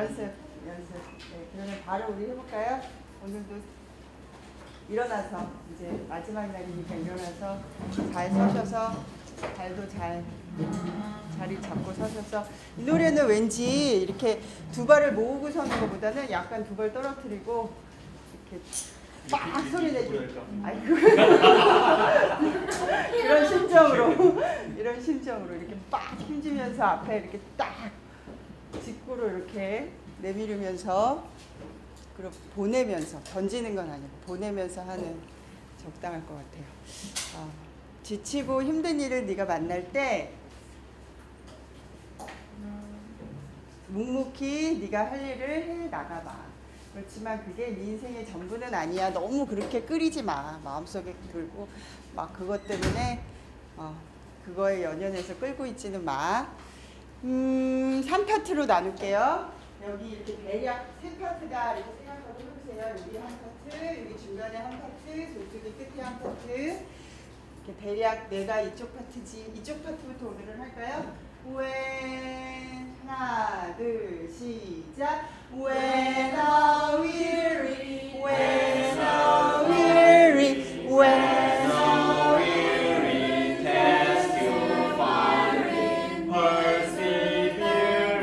연습. 네, 그러면 바로 우리 해볼까요? 오늘도 일어나서 이제 마지막 날이니까 일어나서 잘 서셔서 발도 잘 자리 잡고 서셔서 이 노래는 왠지 이렇게 두 발을 모으고 서는 것보다는 약간 두 발 떨어뜨리고 이렇게 빡 소리 내고 이런 심정으로 이렇게 빡 힘주면서 앞에 이렇게 딱 직구로 이렇게 내밀으면서 그리고 보내면서 던지는 건 아니고 보내면서 하는 적당할 것 같아요. 지치고 힘든 일을 네가 만날 때 묵묵히 네가 할 일을 해 나가봐. 그렇지만 그게 네 인생의 전부는 아니야. 너무 그렇게 끓이지 마. 마음속에 들고 막 그것 때문에 그거에 연연해서 끌고 있지는 마. 3파트로 나눌게요. 여기 이렇게 대략 3파트다 이렇게 생각하고 해보세요. 여기 한 파트, 여기 중간에 한 파트, 저쪽에 끝에 한 파트. 이렇게 대략 내가 이쪽 파트지. 이쪽 파트부터 오늘은 할까요? When 하나 둘 시작. When I'm weary, when I'm weary, when I'm weary, cast your fire in persevere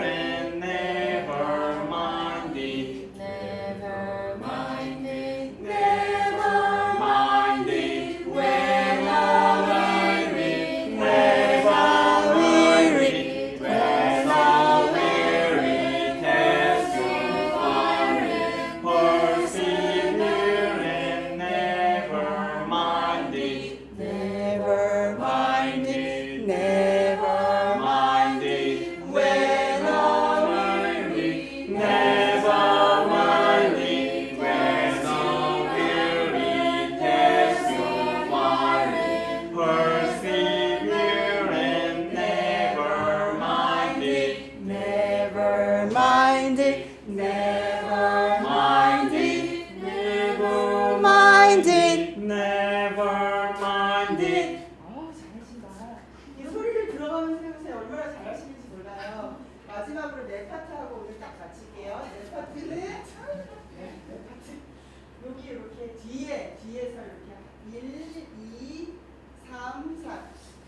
and never mind it, never mind it, never mind it. When I'm weary, when I'm weary, when I'm weary, cast your fire in persevere and never mind it, never mind it, never mind it. When I'm weary, never mind it. When I'm weary, cast your fire in persevere and never mind it, never mind it, never mind it, never mind it, never mind it. 잘하신다. 이 소리를 들어가면서 해보세요. 얼마나 잘하시는지 몰라요. 마지막으로 네 파트하고 오늘 딱 마칠게요. 네 파트는 네 파트. 여기 이렇게 뒤에서 이렇게 1, 2, 3, 4.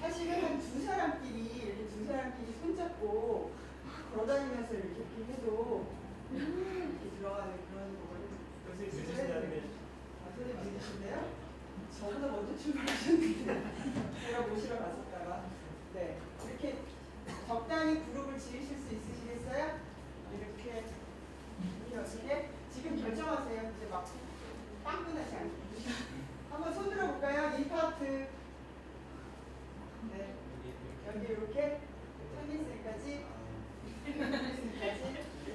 사실은 한 두 사람끼리 손잡고 걸어다니면서 이렇게 해도 이렇게 들어가는 그런 거거든요. 선생님 믿으신데요? 저보다 먼저 출발하셨는데 제가 모시러 갔었다가 네 이렇게 적당히 그룹을 지으실 수 있으시겠어요? 이렇게 어떻게 지금 결정하세요. 이제 막 빵끈하지 않게 한번 손 들어볼까요? 이 파트 네 여기 이렇게 천리스까지 이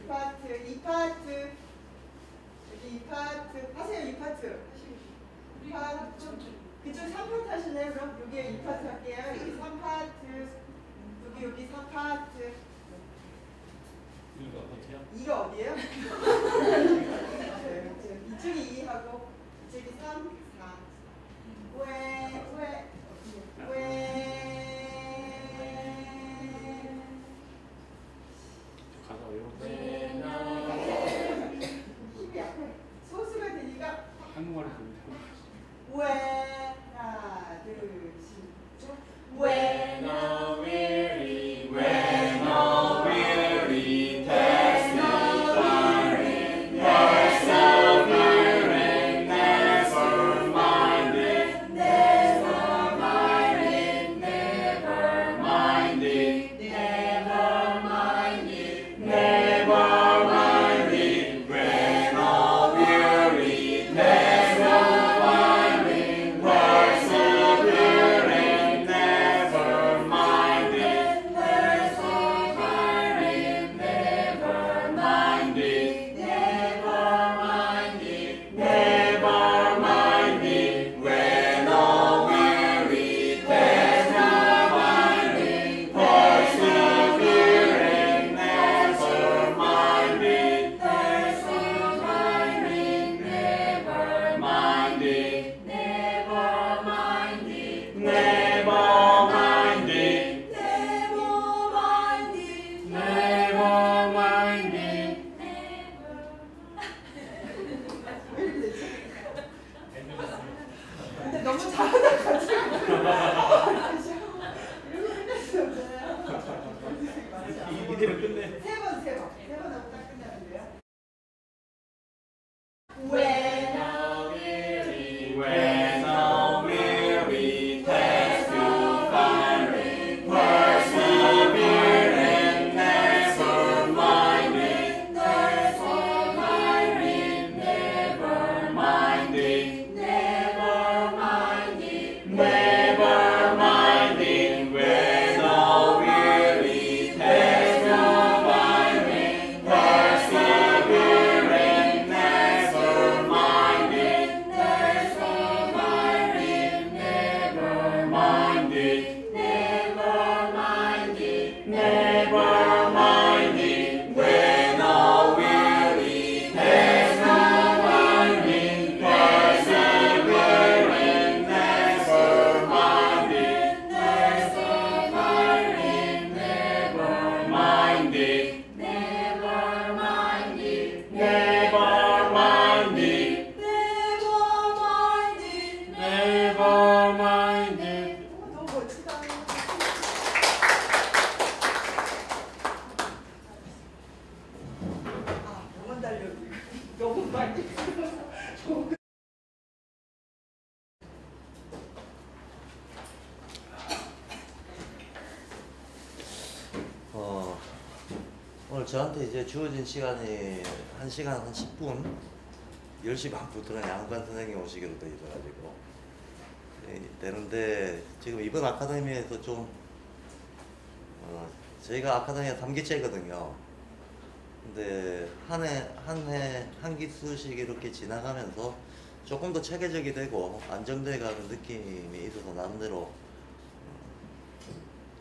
파트 여기 이 파트 하세요. 이 파트 그쪽 3파트 하실래요? 그럼 여기에 2파트 할게요. 여기 3파트 여기 4파트 이거 어디요? 이거 어디예요? 이쪽이 2하고 이쪽이 3, 4 왜 가사 외우고 힘이 약해. 소수가 되니까 한국말을 배우세요. 왜 하나 둘 시작. When I'm weary, when I'm weary, testify in persevere and never mind it, never 저한테 이제 주어진 시간이 1시간 한 10분 10시 반부터는 양관 선생님 오시기로 돼 있어가지고 되는데 지금 이번 아카데미에서 좀 저희가 아카데미가 3기째거든요. 근데 한 기수씩 이렇게 지나가면서 조금 더 체계적이 되고 안정돼 가는 느낌이 있어서 나름대로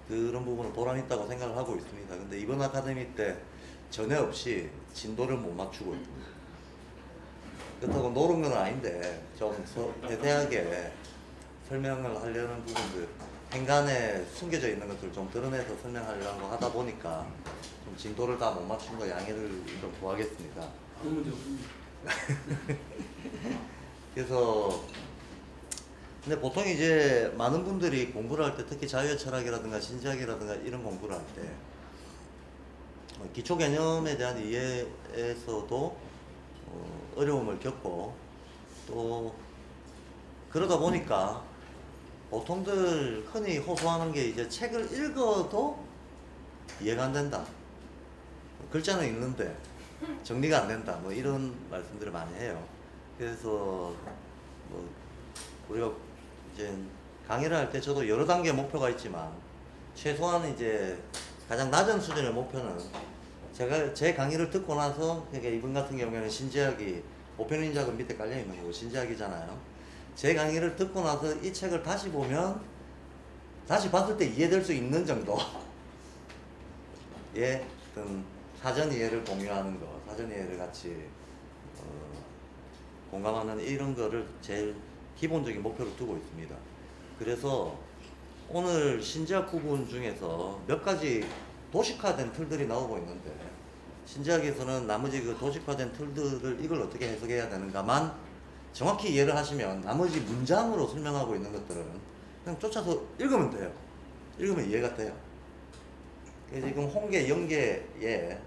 그런 부분은 보람 있다고 생각을 하고 있습니다. 근데 이번 아카데미 때 전에 없이 진도를 못 맞추고 있습니다. 그렇다고 노는 건 아닌데 좀 세세하게 설명을 하려는 부분들, 행간에 숨겨져 있는 것들을 좀 드러내서 설명하려고 하다 보니까 좀 진도를 다 못 맞춘 거 양해를 좀 구하겠습니다. 아무 문제 없습니다. 그래서 근데 보통 이제 많은 분들이 공부를 할 때, 특히 자유의 철학이라든가 신지학이라든가 이런 공부를 할 때 기초 개념에 대한 이해에서도 어려움을 겪고, 또 그러다 보니까 보통들 흔히 호소하는 게 이제 책을 읽어도 이해가 안 된다, 글자는 읽는데 정리가 안 된다, 뭐 이런 말씀들을 많이 해요. 그래서 뭐 우리가 이제 강의를 할 때 저도 여러 단계 목표가 있지만 최소한 이제 가장 낮은 수준의 목표는 제가 제 강의를 듣고 나서, 그러니까 이분 같은 경우에는 신지학이 보편인지학은 밑에 깔려 있는 거고 신지학이잖아요. 제 강의를 듣고 나서 이 책을 다시 보면 다시 봤을 때 이해될 수 있는 정도의 어떤 사전 이해를 공유하는 거, 사전 이해를 같이 공감하는 이런 거를 제일 기본적인 목표로 두고 있습니다. 그래서 오늘 신지학 부분 중에서 몇 가지 도식화된 틀들이 나오고 있는데, 신지학에서는 나머지 그 도식화된 틀들을 이걸 어떻게 해석해야 되는가만 정확히 이해를 하시면 나머지 문장으로 설명하고 있는 것들은 그냥 쫓아서 읽으면 돼요. 읽으면 이해가 돼요. 지금 홍계, 영계에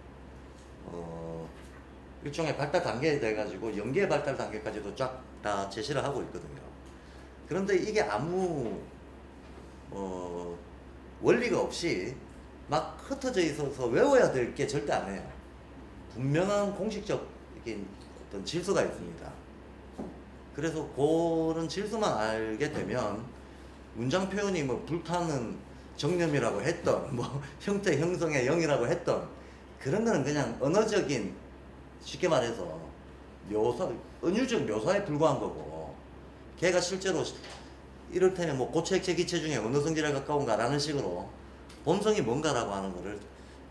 일종의 발달 단계에 돼가지고 영계 발달 단계까지도 쫙 다 제시를 하고 있거든요. 그런데 이게 아무 원리가 없이 막 흩어져 있어서 외워야 될 게 절대 아니에요. 분명한 공식적 어떤 질서가 있습니다. 그래서 그런 질서만 알게 되면 문장 표현이 뭐 불타는 정념이라고 했던, 뭐 형태 형성의 영이라고 했던 그런 거는 그냥 언어적인, 쉽게 말해서 묘사, 은유적 묘사에 불과한 거고, 걔가 실제로 이를테면 뭐 고체액체 기체 중에 어느 성질에 가까운가라는 식으로 본성이 뭔가라고 하는 거를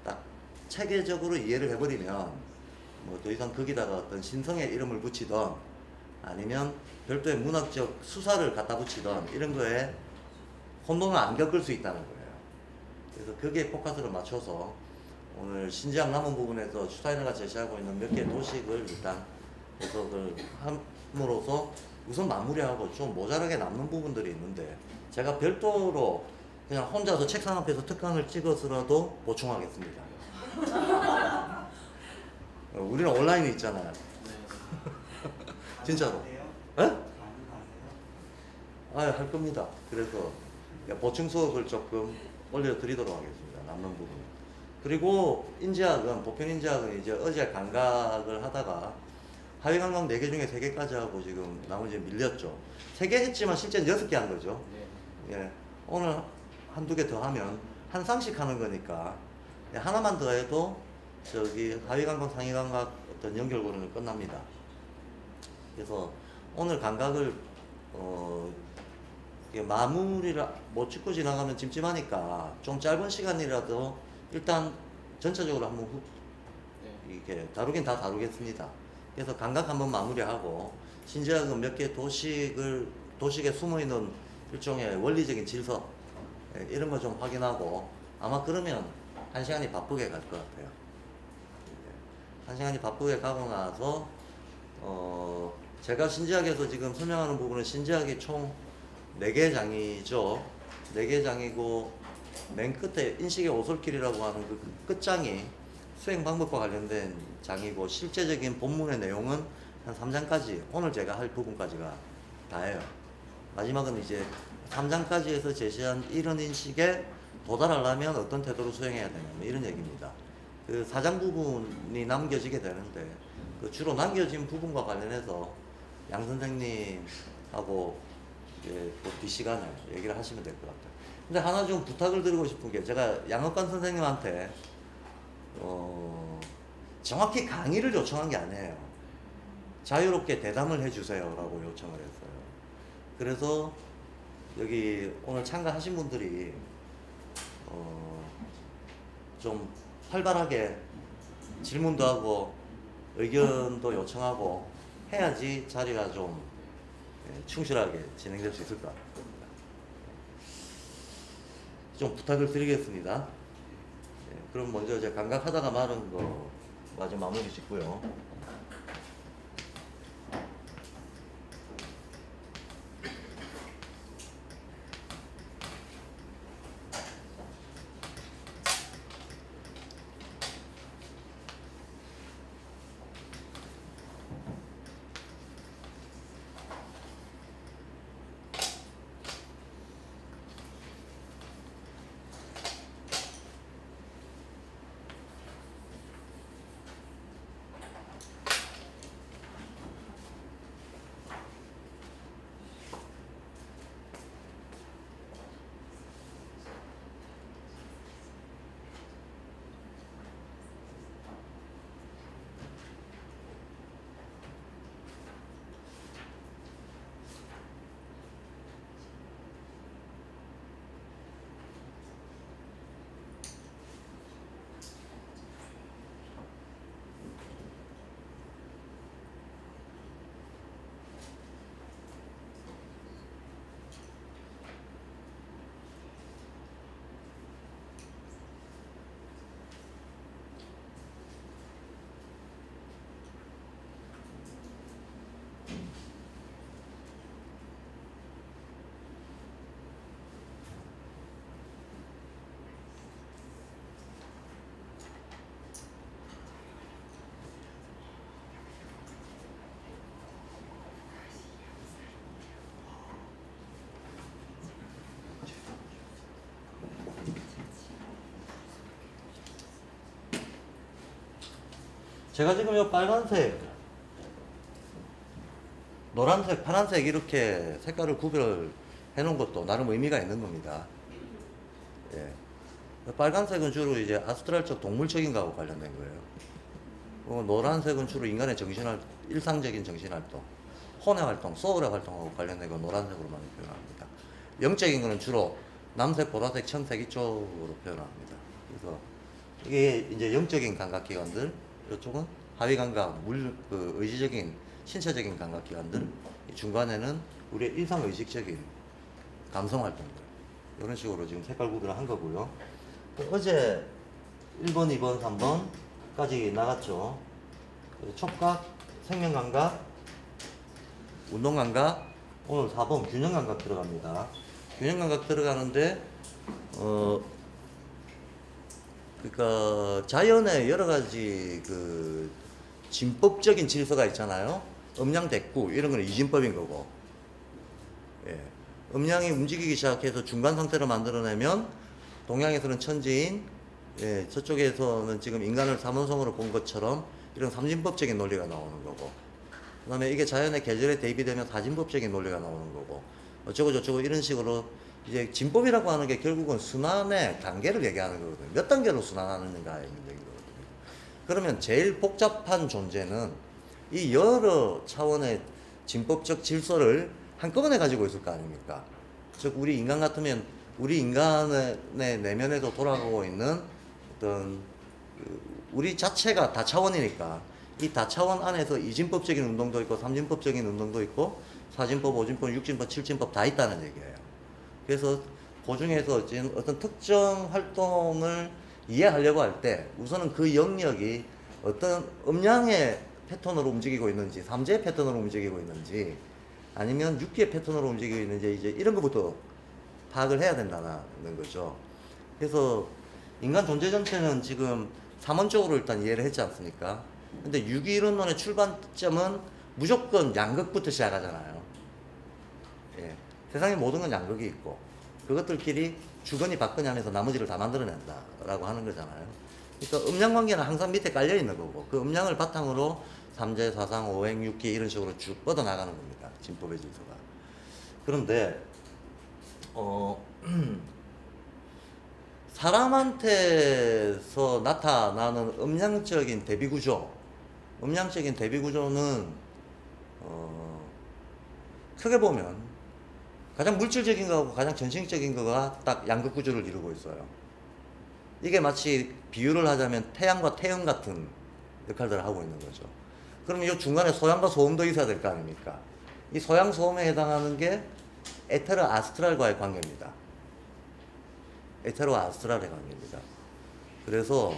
딱 체계적으로 이해를 해버리면 뭐 더 이상 거기다가 어떤 신성의 이름을 붙이던 아니면 별도의 문학적 수사를 갖다 붙이던 이런 거에 혼동을 안 겪을 수 있다는 거예요. 그래서 거기에 포커스를 맞춰서 오늘 신지학 남은 부분에서 슈타이너가 제시하고 있는 몇 개의 도식을 일단 해석을 함으로써 우선 마무리하고 좀 모자라게 남는 부분들이 있는데, 제가 별도로 그냥 혼자서 책상 앞에서 특강을 찍어서라도 보충하겠습니다. 우리는 온라인에 있잖아요. 진짜로. 에? 할 겁니다. 그래서 보충 수업을 조금 올려드리도록 하겠습니다. 남는 부분. 그리고 인지학은, 보편인지학은 이제 어제 감각을 하다가 하위 감각 4개 중에 3개까지 하고 지금 나머지 밀렸죠. 3개 했지만 실제는 6개 한 거죠. 예. 오늘 한두 개 더 하면 한 쌍씩 하는 거니까 하나만 더 해도 저기 하위 감각, 상위 감각 어떤 연결고리는 끝납니다. 그래서 오늘 감각을 마무리를 못 짓고 지나가면 찜찜하니까 좀 짧은 시간이라도 일단 전체적으로 한번 이렇게 다루긴 다 다루겠습니다. 그래서 감각 한번 마무리하고, 신지학은 몇 개 도식에 숨어있는 일종의 원리적인 질서, 이런 거 좀 확인하고, 아마 그러면 1시간이 바쁘게 갈 것 같아요. 1시간이 바쁘게 가고 나서 제가 신지학에서 지금 설명하는 부분은 신지학이 총 4개 장이죠. 4개 장이고 맨 끝에 인식의 오솔길이라고 하는 그 끝장이 수행 방법과 관련된 장이고, 실제적인 본문의 내용은 한 3장까지, 오늘 제가 할 부분까지가 다예요. 마지막은 이제 3장까지 해서 제시한 이런 인식에 도달하려면 어떤 태도로 수행해야 되냐, 뭐 이런 얘기입니다. 그 사장 부분이 남겨지게 되는데 그 주로 남겨진 부분과 관련해서 양 선생님하고 이제 또 뒷시간에 얘기를 하시면 될 것 같아요. 근데 하나 좀 부탁을 드리고 싶은 게 제가 양업관 선생님한테 정확히 강의를 요청한 게 아니에요. 자유롭게 대담을 해주세요 라고 요청을 했어요. 그래서 여기 오늘 참가하신 분들이 좀 활발하게 질문도 하고 의견도 요청하고 해야지 자리가 좀 충실하게 진행될 수 있을 것 같습니다. 좀 부탁을 드리겠습니다. 그럼 먼저 이제 감각하다가 말은 거 마저 마무리 짓고요. 제가 지금 이 빨간색, 노란색, 파란색 이렇게 색깔을 구별해 놓은 것도 나름 의미가 있는 겁니다. 예. 빨간색은 주로 이제 아스트랄적 동물적인 거하고 관련된 거예요. 노란색은 주로 인간의 일상적인 정신활동, 혼의 활동, 소울의 활동하고 관련된 거 노란색으로 많이 표현합니다. 영적인 거는 주로 남색, 보라색, 청색 이쪽으로 표현합니다. 그래서 이게 이제 영적인 감각기관들, 이쪽은 하위 감각, 의지적인, 신체적인 감각기관들, 중간에는 우리의 일상의식적인 감성활동들, 이런 식으로 지금 색깔 구별을 한 거고요. 어제 1번, 2번, 3번까지 나갔죠. 촉각, 생명감각, 운동감각, 오늘 4번 균형감각 들어갑니다. 균형감각 들어가는데 그러니까 자연의 여러 가지 그 진법적인 질서가 있잖아요. 음양 대꾸 이런 거는 이진법인 거고, 예. 음양이 움직이기 시작해서 중간 상태를 만들어내면 동양에서는 천지인, 예, 저쪽에서는 지금 인간을 삼원성으로 본 것처럼 이런 삼진법적인 논리가 나오는 거고, 그 다음에 이게 자연의 계절에 대비되면 사진법적인 논리가 나오는 거고, 어쩌고 저쩌고 이런 식으로 이제 진법이라고 하는 게 결국은 순환의 단계를 얘기하는 거거든요. 몇 단계로 순환하는가의 문제거든요. 그러면 제일 복잡한 존재는 이 여러 차원의 진법적 질서를 한꺼번에 가지고 있을 거 아닙니까? 즉 우리 인간 같으면 우리 인간의 내면에도 돌아가고 있는 어떤 우리 자체가 다차원이니까 이 다차원 안에서 이진법적인 운동도 있고 삼진법적인 운동도 있고 사진법, 오진법, 육진법, 칠진법 다 있다는 얘기예요. 그래서 그 중에서 어떤 특정 활동을 이해하려고 할 때 우선은 그 영역이 어떤 음양의 패턴으로 움직이고 있는지, 삼재의 패턴으로 움직이고 있는지, 아니면 육기의 패턴으로 움직이고 있는지, 이제 이런 것부터 파악을 해야 된다는 거죠. 그래서 인간 존재 전체는 지금 삼원적으로 일단 이해를 했지 않습니까? 근데 유기이론론의 출발점은 무조건 양극부터 시작하잖아요. 예. 세상의 모든 건 양극이 있고 그것들끼리 주거니 받거니 하면서 나머지를 다 만들어낸다 라고 하는 거잖아요. 그러니까 음량 관계는 항상 밑에 깔려 있는 거고 그 음량을 바탕으로 3제, 4상, 5행, 6기 이런 식으로 쭉 뻗어 나가는 겁니다. 진법의 질서가. 그런데 사람한테서 나타나는 음량적인 대비구조는 크게 보면 가장 물질적인 거하고 가장 전신적인 거가 딱 양극 구조를 이루고 있어요. 이게 마치 비유를 하자면 태양과 태음 같은 역할들을 하고 있는 거죠. 그러면 이 중간에 소양과 소음도 있어야 될 거 아닙니까? 이 소양, 소음에 해당하는 게 에테르 아스트랄과의 관계입니다. 에테르와 아스트랄의 관계입니다. 그래서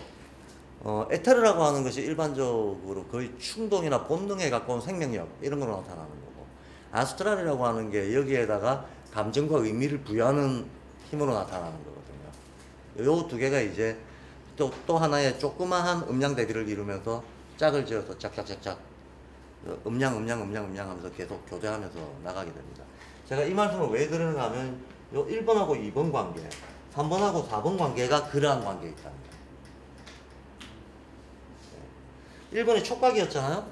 에테르라고 하는 것이 일반적으로 거의 충동이나 본능에 가까운 생명력 이런 걸로 나타나는 거고 아스트랄이라고 하는 게 여기에다가 감정과 의미를 부여하는 힘으로 나타나는 거거든요. 요 두 개가 이제 또 하나의 조그마한 음량 대비를 이루면서 짝을 지어서 짝짝짝짝 음량 하면서 계속 교대하면서 나가게 됩니다. 제가 이 말씀을 왜 드리는가 하면 요 1번하고 2번 관계 3번하고 4번 관계가 그러한 관계에 있답니다. 1번이 촉각이었잖아요.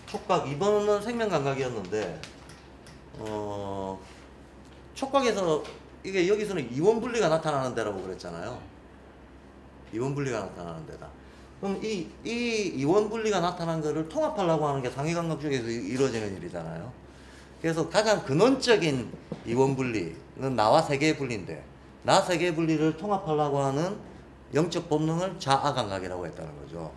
촉각 2번은 생명감각이었는데 촉각에서 이게 여기서는 이원 분리가 나타나는 데라고 그랬잖아요. 이원 분리가 나타나는 데다. 그럼 이 이원 분리가 나타난 거를 통합하려고 하는 게 상위감각 쪽에서 이루어지는 일이잖아요. 그래서 가장 근원적인 이원 분리는 나와 세계의 분리인데 나 세계의 분리를 통합하려고 하는 영적 본능을 자아 감각이라고 했다는 거죠.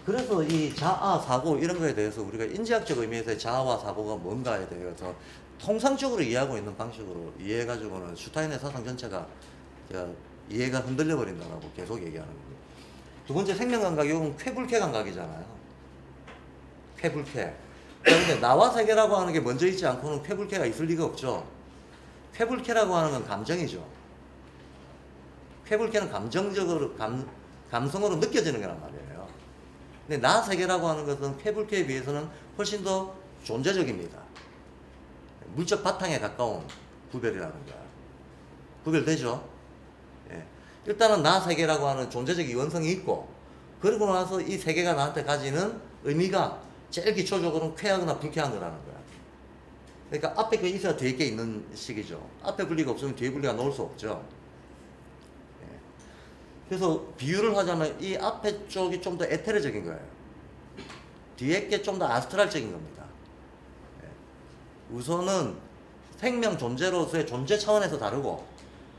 그래서 이 자아 사고 이런 거에 대해서 우리가 인지학적 의미에서의 자아와 사고가 뭔가에 대해서 통상적으로 이해하고 있는 방식으로 이해해가지고는 슈타인의 사상 전체가 이해가 흔들려 버린다라고 계속 얘기하는 겁니다. 두 번째 생명감각이 이건 쾌불쾌 감각이잖아요. 쾌불쾌. 그런데 나와 세계라고 하는 게 먼저 있지 않고는 쾌불쾌가 있을 리가 없죠. 쾌불쾌라고 하는 건 감정이죠. 쾌불쾌는 감정적으로 감성으로 느껴지는 거란 말이에요. 근데 나 세계라고 하는 것은 쾌불쾌에 비해서는 훨씬 더 존재적입니다. 물적 바탕에 가까운 구별이라는 거야. 구별되죠? 예. 일단은 나 세계라고 하는 존재적 이원성이 있고 그러고 나서 이 세계가 나한테 가지는 의미가 제일 기초적으로는 쾌하거나 불쾌한 거라는 거야. 그러니까 앞에 게 있어야 뒤에 게 있는 식이죠. 앞에 분리가 없으면 뒤에 분리가 놓을 수 없죠. 예. 그래서 비유를 하자면 이 앞에 쪽이 좀 더 에테르적인 거예요. 뒤에 게 좀 더 아스트랄적인 겁니다. 우선은 생명 존재로서의 존재 차원에서 다르고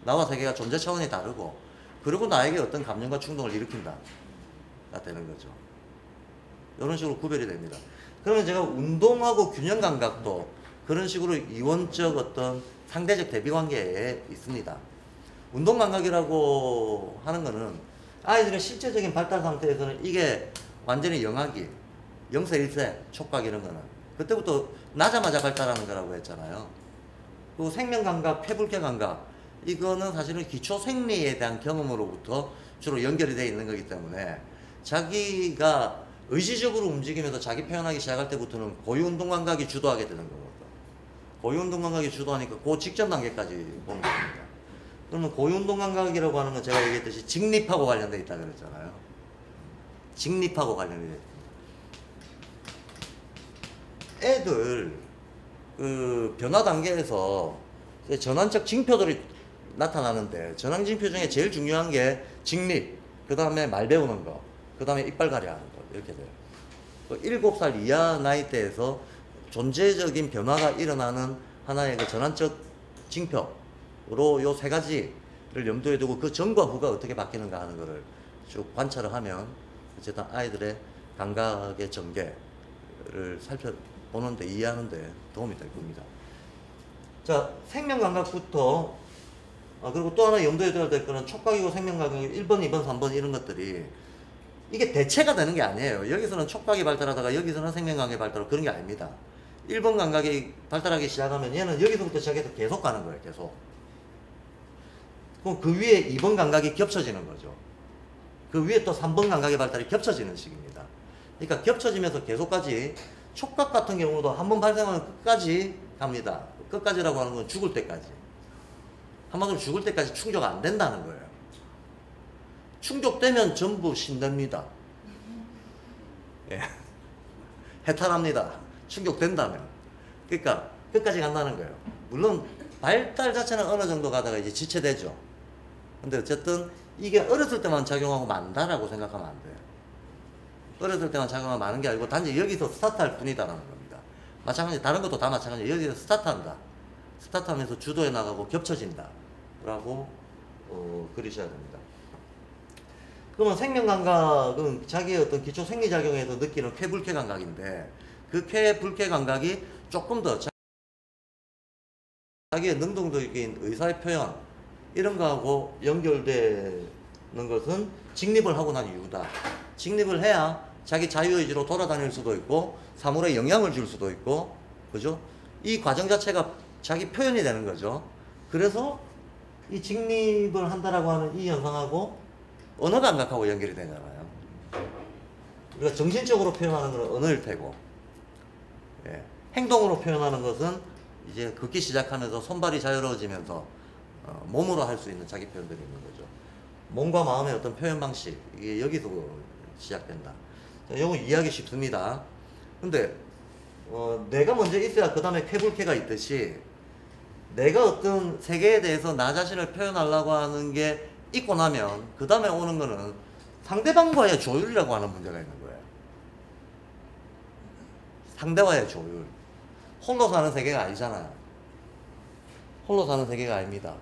나와 세계가 존재 차원이 다르고 그리고 나에게 어떤 감정과 충동을 일으킨다 가 되는 거죠. 이런 식으로 구별이 됩니다. 그러면 제가 운동하고 균형 감각도 그런 식으로 이원적 어떤 상대적 대비 관계에 있습니다. 운동 감각이라고 하는 거는 아이들의 실제적인 발달 상태에서는 이게 완전히 영악이 0세 1세 촉각 이런 거는 그때부터 나자마자 발달하는 거라고 했잖아요. 그 생명감각, 쾌불쾌 감각 이거는 사실은 기초 생리에 대한 경험으로부터 주로 연결이 되어 있는 거기 때문에 자기가 의지적으로 움직이면서 자기 표현하기 시작할 때부터는 고유운동 감각이 주도하게 되는 거거든요. 고유운동 감각이 주도하니까 그 직전 단계까지 보는 겁니다. 그러면 고유운동 감각이라고 하는 건 제가 얘기했듯이 직립하고 관련되어 있다 그랬잖아요. 직립하고 관련되어 있다. 애들 그 변화 단계에서 전환적 징표들이 나타나는데 전환 징표 중에 제일 중요한 게 직립, 그 다음에 말 배우는 거, 그 다음에 이빨 가려하는 거 이렇게 돼요. 7살 이하 나이대에서 존재적인 변화가 일어나는 하나의 그 전환적 징표로 요 세 가지를 염두에 두고 그 전과 후가 어떻게 바뀌는가 하는 거를 쭉 관찰을 하면 어쨌든 아이들의 감각의 전개를 살펴보는데 이해하는데 도움이 될 겁니다. 자, 생명감각부터 그리고 또 하나 염두에 둬야 될 거는 촉각이고 생명감각이 1번, 2번, 3번 이런 것들이 이게 대체가 되는 게 아니에요. 여기서는 촉각이 발달하다가 여기서는 생명감각이 발달하고 그런 게 아닙니다. 1번 감각이 발달하기 시작하면 얘는 여기서부터 시작해서 계속 가는 거예요. 계속. 그럼 그 위에 2번 감각이 겹쳐지는 거죠. 그 위에 또 3번 감각의 발달이 겹쳐지는 식입니다. 그러니까 겹쳐지면서 계속까지 촉각 같은 경우도 한번 발생하면 끝까지 갑니다. 끝까지라고 하는 건 죽을 때까지. 한마디로 죽을 때까지 충족 안 된다는 거예요. 충족되면 전부 신됩니다. 예. 해탈합니다. 충족된다면. 그러니까 끝까지 간다는 거예요. 물론 발달 자체는 어느 정도 가다가 이제 지체되죠. 근데 어쨌든 이게 어렸을 때만 작용하고 만다라고 생각하면 안 돼요. 어렸을 때만 작용하고 마는 게 아니고 단지 여기서 스타트할 뿐이다라는 겁니다. 마찬가지 다른 것도 다 마찬가지. 여기서 스타트한다. 스타트하면서 주도해 나가고 겹쳐진다. 라고 그리셔야 됩니다. 그러면 생명감각은 자기의 어떤 기초 생리작용에서 느끼는 쾌불쾌 감각인데 그 쾌불쾌 감각이 조금 더 자기의 능동적인 의사의 표현 이런 거하고 연결되는 것은 직립을 하고 난 이유다. 직립을 해야 자기 자유의지로 돌아다닐 수도 있고 사물에 영향을 줄 수도 있고 그죠? 이 과정 자체가 자기 표현이 되는 거죠. 그래서 이 직립을 한다라고 하는 이 현상하고 언어 감각하고 연결이 되잖아요. 우리가 정신적으로 표현하는 것은 언어일 테고, 예. 행동으로 표현하는 것은 이제 걷기 시작하면서 손발이 자유로워지면서 몸으로 할 수 있는 자기 표현들이 있는 거죠. 몸과 마음의 어떤 표현 방식, 이게 여기서 시작된다. 이거 이해하기 쉽습니다. 근데 내가 먼저 있어야 그 다음에 쾌불쾌가 있듯이 내가 어떤 세계에 대해서 나 자신을 표현하려고 하는 게 있고 나면 그 다음에 오는 거는 상대방과의 조율이라고 하는 문제가 있는 거예요. 상대와의 조율. 홀로 사는 세계가 아니잖아요. 홀로 사는 세계가 아닙니다.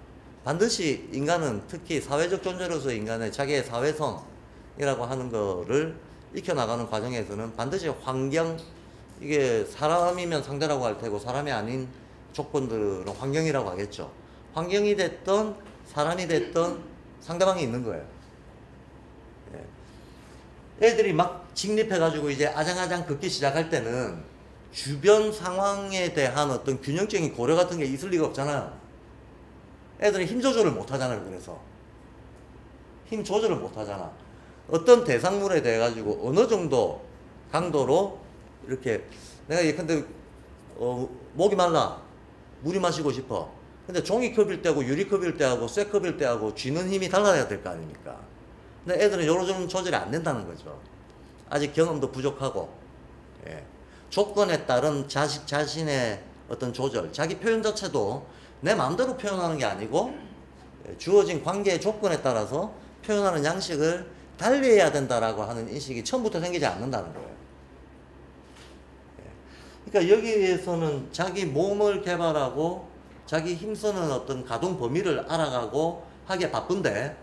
반드시 인간은 특히 사회적 존재로서 인간의 자기의 사회성이라고 하는 거를 익혀나가는 과정에서는 반드시 환경, 이게 사람이면 상대라고 할 테고 사람이 아닌 조건들은 환경이라고 하겠죠. 환경이 됐던 사람이 됐던 상대방이 있는 거예요. 예. 애들이 막 직립해가지고 이제 아장아장 걷기 시작할 때는 주변 상황에 대한 어떤 균형적인 고려 같은 게 있을 리가 없잖아요. 애들이 힘 조절을 못 하잖아요. 그래서 힘 조절을 못 하잖아. 어떤 대상물에 대해 가지고 어느 정도 강도로 이렇게 내가 예컨대 목이 말라 물이 마시고 싶어. 근데 종이컵일 때하고 유리컵일 때하고 쇠컵일 때하고 쥐는 힘이 달라야 될 거 아닙니까? 근데 애들은 요런 조절이 안 된다는 거죠. 아직 경험도 부족하고, 예. 조건에 따른 자신의 어떤 조절, 자기 표현 자체도 내 마음대로 표현하는 게 아니고 주어진 관계의 조건에 따라서 표현하는 양식을 달리해야 된다라고 하는 인식이 처음부터 생기지 않는다는 거예요. 그러니까 여기에서는 자기 몸을 개발하고 자기 힘쓰는 어떤 가동 범위를 알아가고 하기에 바쁜데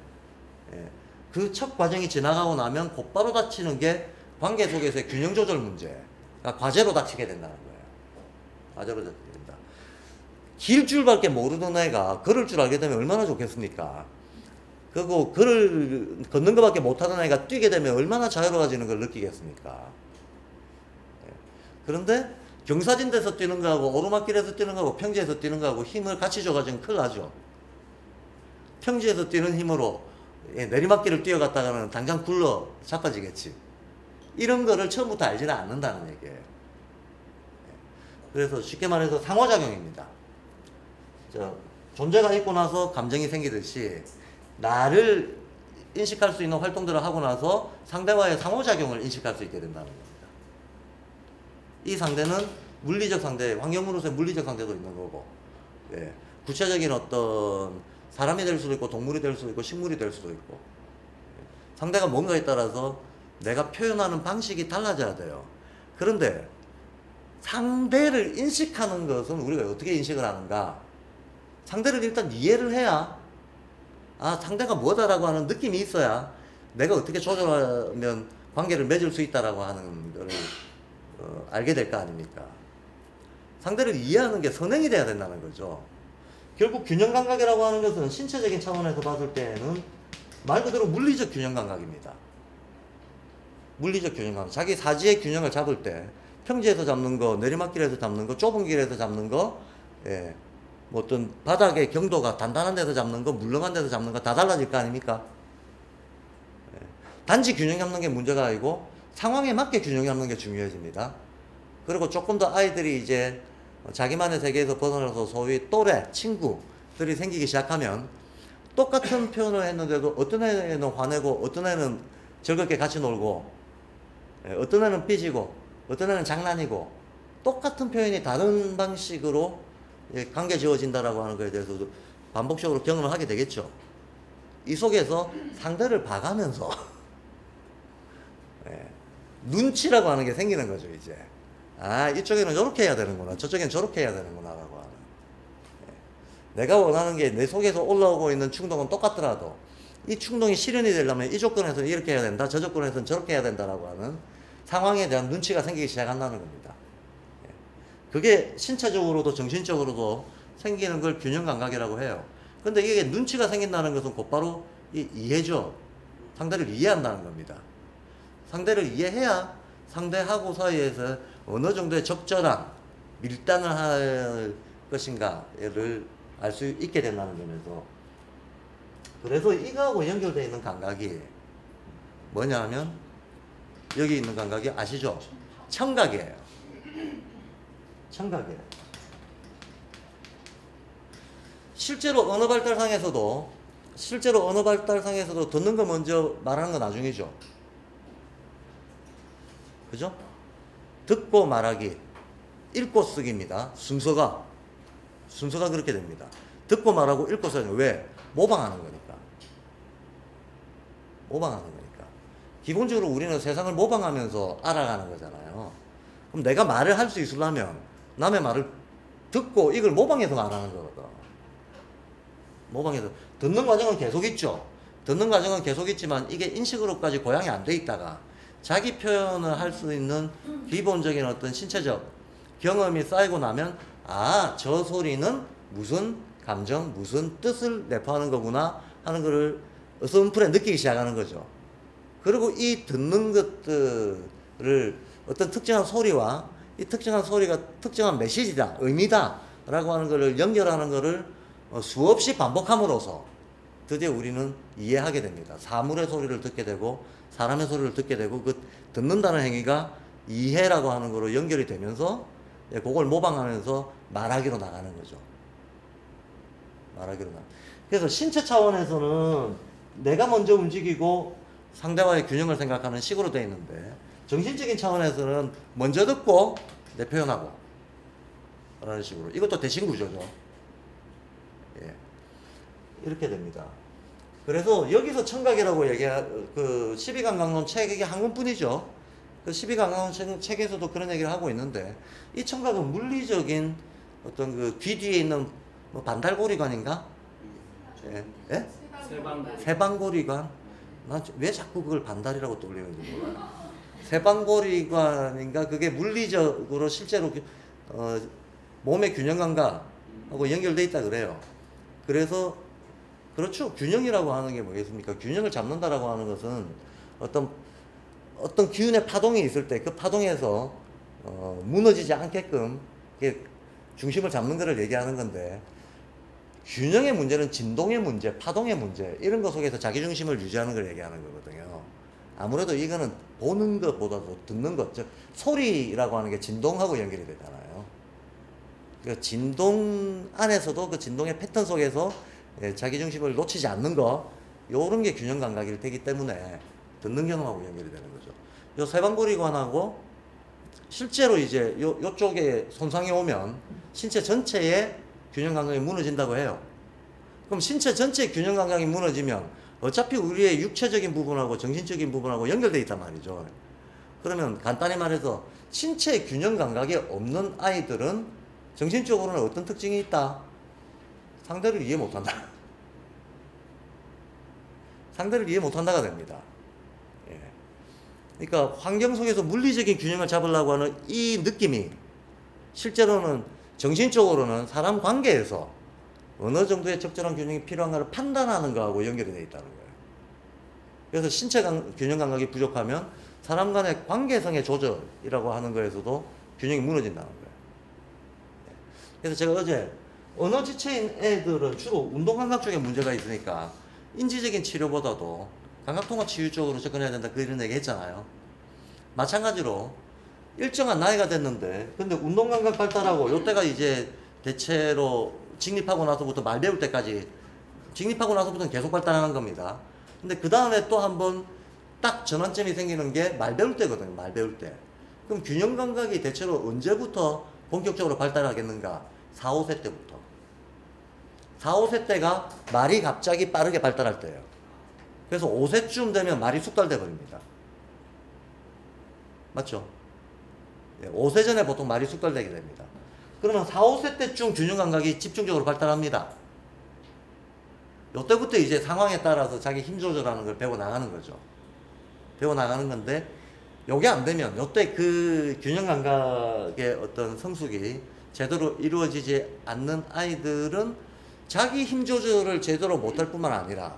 그 첫 과정이 지나가고 나면 곧바로 닥치는 게 관계 속에서의 균형 조절 문제, 그러니까 과제로 닥치게 된다는 거예요. 과제로 닥치게 된다. 길 줄밖에 모르던 애가 걸을 줄 알게 되면 얼마나 좋겠습니까? 그리고 걷는 것밖에 못하던 애가 뛰게 되면 얼마나 자유로워지는 걸 느끼겠습니까? 그런데 경사진대에서 뛰는 거하고 오르막길에서 뛰는 거하고 평지에서 뛰는 거하고 힘을 같이 줘가지고 큰일 나죠. 평지에서 뛰는 힘으로 내리막길을 뛰어갔다가는 당장 굴러 자빠지겠지. 이런 거를 처음부터 알지는 않는다는 얘기예요. 그래서 쉽게 말해서 상호작용입니다. 존재가 있고 나서 감정이 생기듯이 나를 인식할 수 있는 활동들을 하고 나서 상대와의 상호작용을 인식할 수 있게 된다는 겁니다. 이 상대는 물리적 상대, 환경으로서의 물리적 상대도 있는 거고, 예. 구체적인 어떤 사람이 될 수도 있고 동물이 될 수도 있고 식물이 될 수도 있고, 상대가 뭔가에 따라서 내가 표현하는 방식이 달라져야 돼요. 그런데 상대를 인식하는 것은 우리가 어떻게 인식을 하는가? 상대를 일단 이해를 해야 상대가 뭐다라고 하는 느낌이 있어야 내가 어떻게 조절하면 관계를 맺을 수 있다라고 하는 거를 알게 될 거 아닙니까? 상대를 이해하는 게 선행이 돼야 된다는 거죠. 결국 균형 감각이라고 하는 것은 신체적인 차원에서 봤을 때는 말 그대로 물리적 균형 감각입니다. 물리적 균형 감각. 자기 사지의 균형을 잡을 때 평지에서 잡는 거, 내리막길에서 잡는 거, 좁은 길에서 잡는 거, 예. 뭐 어떤 바닥의 경도가 단단한 데서 잡는 거, 물렁한 데서 잡는 거 다 달라질 거 아닙니까? 예. 단지 균형 잡는 게 문제가 아니고 상황에 맞게 균형 잡는 게 중요해집니다. 그리고 조금 더 아이들이 이제 자기만의 세계에서 벗어나서 소위 또래, 친구 감정들이 생기기 시작하면 똑같은 표현을 했는데도 어떤 애는 화내고 어떤 애는 즐겁게 같이 놀고 어떤 애는 삐지고 어떤 애는 장난이고 똑같은 표현이 다른 방식으로 관계 지어진다라고 하는 거에 대해서도 반복적으로 경험을 하게 되겠죠. 이 속에서 상대를 봐가면서 눈치라고 하는 게 생기는 거죠. 이제 아, 이쪽에는 저렇게 해야 되는구나, 저쪽에는 저렇게 해야 되는구나 라고 하는, 내가 원하는 게 내 속에서 올라오고 있는 충동은 똑같더라도 이 충동이 실현이 되려면 이 조건에서는 이렇게 해야 된다, 저 조건에서는 저렇게 해야 된다라고 하는 상황에 대한 눈치가 생기기 시작한다는 겁니다. 그게 신체적으로도 정신적으로도 생기는 걸 균형 감각이라고 해요. 근데 이게 눈치가 생긴다는 것은 곧바로 이해죠. 상대를 이해한다는 겁니다. 상대를 이해해야 상대하고 사이에서 어느 정도의 적절한 밀당을 할 것인가를 알 수 있게 된다는 점에서, 그래서 이거하고 연결되어 있는 감각이 뭐냐 하면 여기 있는 감각이 아시죠? 청각이에요. 청각이에요. 실제로 언어 발달상에서도 듣는 거 먼저 말하는 거 나중이죠. 그죠? 듣고 말하기, 읽고 쓰기입니다. 순서가 그렇게 됩니다. 듣고 말하고 읽고 쓰기. 왜? 모방하는 거니까. 기본적으로 우리는 세상을 모방하면서 알아가는 거잖아요. 그럼 내가 말을 할 수 있으려면 남의 말을 듣고 이걸 모방해서 말하는 거거든. 모방해서. 듣는 과정은 계속 있죠. 듣는 과정은 계속 있지만 이게 인식으로까지 고양이 안 돼 있다가 자기 표현을 할 수 있는 기본적인 어떤 신체적 경험이 쌓이고 나면, 아, 저 소리는 무슨 감정, 무슨 뜻을 내포하는 거구나 하는 거를 어설프게 느끼기 시작하는 거죠. 그리고 이 듣는 것들을 어떤 특정한 소리와 이 특정한 소리가 특정한 메시지다, 의미다 라고 하는 거를 연결하는 거를 수없이 반복함으로써 드디어 우리는 이해하게 됩니다. 사물의 소리를 듣게 되고 사람의 소리를 듣게 되고, 그 듣는다는 행위가 이해라고 하는 거로 연결이 되면서 그걸 모방하면서 말하기로 나가는 거죠. 그래서 신체 차원에서는 내가 먼저 움직이고 상대와의 균형을 생각하는 식으로 되어 있는데, 정신적인 차원에서는 먼저 듣고 내 표현하고 라는 식으로, 이것도 대칭 구조죠. 이렇게 됩니다. 그래서 여기서 청각이라고 얘기한 그 12감각론 책이 한 권뿐이죠. 그 12감각론 책에서도 그런 얘기를 하고 있는데, 이 청각은 물리적인 어떤 그 귀 뒤에 있는 뭐 반달고리관인가? 예? 세방고리관? 난 왜 자꾸 그걸 반달이라고 떠올리는지 몰라요. 세방고리관인가? 그게 물리적으로 실제로 몸의 균형 감각하고 연결돼 있다 그래요. 그래서 그렇죠. 균형이라고 하는 게 뭐겠습니까? 균형을 잡는다라고 하는 것은 어떤 기운의 파동이 있을 때 그 파동에서 무너지지 않게끔 중심을 잡는 것을 얘기하는 건데, 균형의 문제는 진동의 문제, 파동의 문제, 이런 것 속에서 자기 중심을 유지하는 걸 얘기하는 거거든요. 아무래도 이거는 보는 것보다도 듣는 것, 즉 소리라고 하는 게 진동하고 연결이 되잖아요. 그 진동 안에서도 그 진동의 패턴 속에서 자기 중심을 놓치지 않는 거, 요런 게 균형 감각이 되기 때문에 듣는 경험하고 연결이 되는 거죠. 요 세방고리관하고 실제로 이제 요쪽에 손상이 오면 신체 전체의 균형 감각이 무너진다고 해요. 그럼 신체 전체의 균형 감각이 무너지면 어차피 우리의 육체적인 부분하고 정신적인 부분하고 연결되어 있단 말이죠. 그러면 간단히 말해서 신체의 균형 감각이 없는 아이들은 정신적으로는 어떤 특징이 있다? 상대를 이해 못한다. 상대를 이해 못한다가 됩니다. 그러니까 환경 속에서 물리적인 균형을 잡으려고 하는 이 느낌이 실제로는 정신적으로는 사람 관계에서 어느 정도의 적절한 균형이 필요한가를 판단하는 거하고 연결이 되어 있다는 거예요. 그래서 신체 균형 감각이 부족하면 사람 간의 관계성의 조절이라고 하는 거에서도 균형이 무너진다는 거예요. 그래서 제가 어제 언어 지체인 애들은 주로 운동 감각 쪽에 문제가 있으니까 인지적인 치료보다도 감각통합 치유 쪽으로 접근해야 된다, 그런 얘기 했잖아요. 마찬가지로 일정한 나이가 됐는데 근데 운동 감각 발달하고 요때가 이제 대체로 직립하고 나서부터 말 배울 때까지, 직립하고 나서부터는 계속 발달하는 겁니다. 근데 그 다음에 또 한 번 딱 전환점이 생기는 게 말 배울 때거든요. 말 배울 때. 그럼 균형 감각이 대체로 언제부터 본격적으로 발달하겠는가? 4, 5세 때부터. 4, 5세 때가 말이 갑자기 빠르게 발달할 때예요. 그래서 5세쯤 되면 말이 숙달돼 버립니다. 맞죠? 5세 전에 보통 말이 숙달되게 됩니다. 그러면 4, 5세 때쯤 균형 감각이 집중적으로 발달합니다. 이때부터 이제 상황에 따라서 자기 힘 조절하는 걸 배워 나가는 거죠. 배워 나가는 건데, 요게 안 되면, 요때 그 균형 감각의 어떤 성숙이 제대로 이루어지지 않는 아이들은 자기 힘 조절을 제대로 못할 뿐만 아니라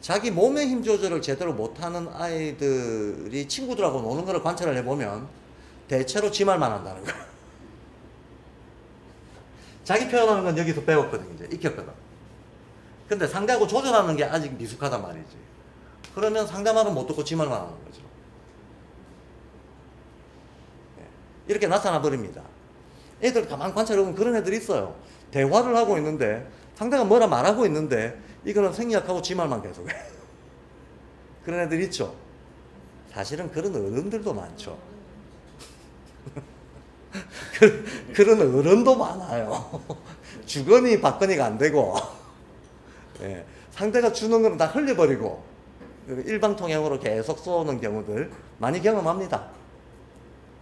자기 몸의 힘 조절을 제대로 못하는 아이들이 친구들하고 노는 걸 관찰을 해보면 대체로 지 말만 한다는 거야. 자기 표현하는 건 여기서 배웠거든, 이제 익혔거든. 근데 상대하고 조절하는 게 아직 미숙하단 말이지. 그러면 상대 말은 못 듣고 지 말만 하는 거죠. 이렇게 나타나 버립니다. 애들 가만 관찰해보면 그런 애들이 있어요. 대화를 하고 있는데 상대가 뭐라 말하고 있는데 이거는 생략하고 지 말만 계속해. 그런 애들 있죠. 사실은 그런 어른들도 많죠. 그런 어른도 많아요. 주거니 받거니가 안 되고, 예, 상대가 주는 건 다 흘려버리고 일방통행으로 계속 쏘는 경우들 많이 경험합니다.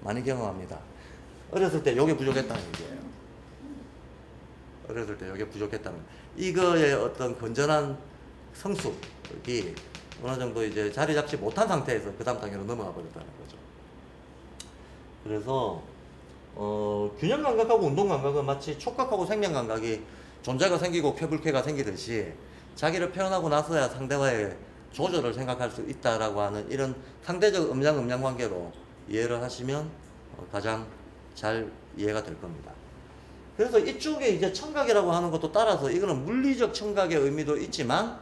많이 경험합니다. 어렸을 때 요게 부족했다는 얘기예요. 어렸을 때 요게 부족했다는, 이거의 어떤 건전한 성숙이 어느 정도 이제 자리 잡지 못한 상태에서 그 다음 단계로 넘어가 버렸다는 거죠. 그래서 균형 감각하고 운동 감각은 마치 촉각하고 생명 감각이 존재가 생기고 쾌불쾌가 생기듯이 자기를 표현하고 나서야 상대와의 조절을 생각할 수 있다라고 하는 이런 상대적 음양 관계로 이해를 하시면 가장 잘 이해가 될 겁니다. 그래서 이쪽에 이제 청각이라고 하는 것도 따라서 이거는 물리적 청각의 의미도 있지만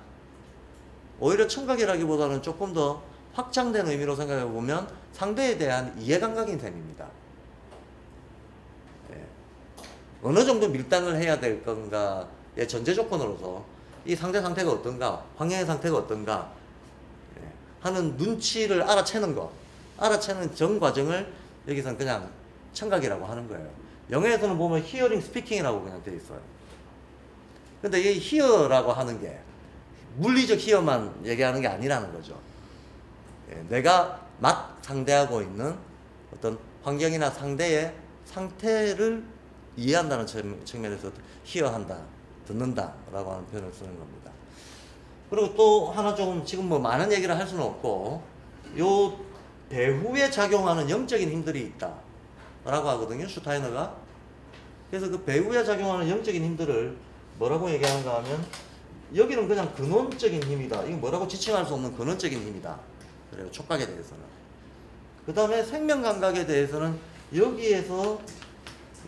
오히려 청각이라기보다는 조금 더 확장된 의미로 생각해 보면 상대에 대한 이해 감각인 셈입니다. 예. 어느 정도 밀당을 해야 될 건가의 전제 조건으로서 이 상대 상태가 어떤가, 환경의 상태가 어떤가 하는 눈치를 알아채는 거, 알아채는 전 과정을 여기서는 그냥 청각이라고 하는 거예요. 영어에서는 보면 히어링 스피킹이라고 그냥 되어 있어요. 근데 이 히어라고 하는 게 물리적 히어만 얘기하는 게 아니라는 거죠. 내가 상대하고 있는 어떤 환경이나 상대의 상태를 이해한다는 측면에서 히어한다, 듣는다라고 하는 표현을 쓰는 겁니다. 그리고 또 하나 좀 지금 뭐 많은 얘기를 할 수는 없고 요 배후에 작용하는 영적인 힘들이 있다 라고 하거든요, 슈타이너가. 그래서 그 배후에 작용하는 영적인 힘들을 뭐라고 얘기하는가 하면 여기는 그냥 근원적인 힘이다, 이거 뭐라고 지칭할 수 없는 근원적인 힘이다 그래요, 촉각에 대해서는. 그 다음에 생명감각에 대해서는 여기에서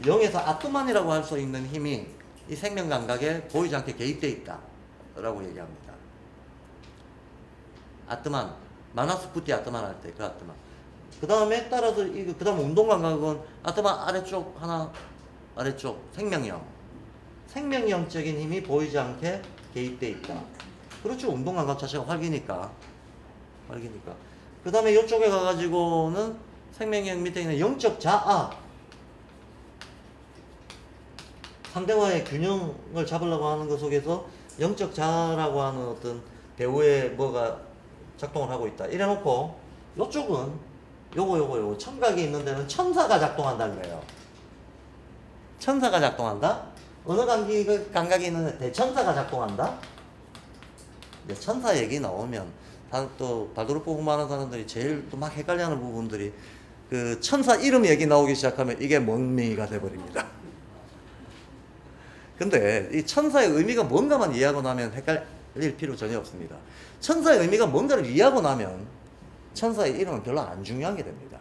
0에서 아트만이라고 할 수 있는 힘이 이 생명감각에 보이지 않게 개입되어 있다 라고 얘기합니다. 아트만, 마나스푸티 아트만 할 때 그 아트만. 그 다음에 따라서 그 다음 운동감각은 아트만 아래쪽 하나, 아래쪽 생명형, 생명형적인 힘이 보이지 않게 개입되어 있다. 그렇죠, 운동감각 자체가 활기니까. 그 다음에 이쪽에 가가지고는 생명형 밑에 있는 영적 자아, 상대와의 균형을 잡으려고 하는 것 속에서 영적 자아라고 하는 어떤 배우의 뭐가 작동을 하고 있다. 이래 놓고 이쪽은 요거 청각이 있는 데는 천사가 작동한다 그래요. 천사가 작동한다? 어느 감각이 있는 대천사가 작동한다? 천사 얘기 나오면 또 발도르포 공부하는 사람들이 제일 또 막 헷갈려하는 부분들이 그 천사 이름 얘기 나오기 시작하면 이게 멍미가 돼버립니다. 근데 이 천사의 의미가 뭔가만 이해하고 나면 헷갈릴 필요 전혀 없습니다. 천사의 의미가 뭔가를 이해하고 나면 천사의 이름은 별로 안 중요하게 됩니다.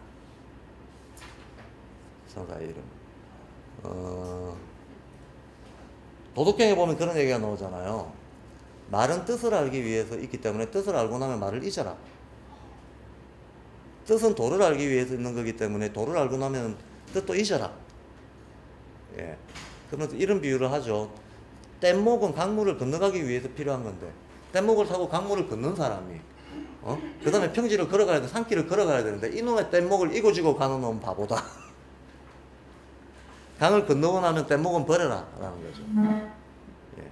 천사의 이름. 도덕경에 보면 그런 얘기가 나오잖아요. 말은 뜻을 알기 위해서 있기 때문에 뜻을 알고 나면 말을 잊어라. 뜻은 도를 알기 위해서 있는 거기 때문에 도를 알고 나면 뜻도 잊어라. 예. 그러면서 이런 비유를 하죠. 뗏목은 강물을 건너가기 위해서 필요한 건데 뗏목을 타고 강물을 걷는 사람이 그 다음에 평지를 걸어가야 돼, 산길을 걸어가야 되는데 이놈의 뗏목을 이고지고 가는 놈은 바보다. 강을 건너고 나면 뗏목은 버려라 라는 거죠. 예.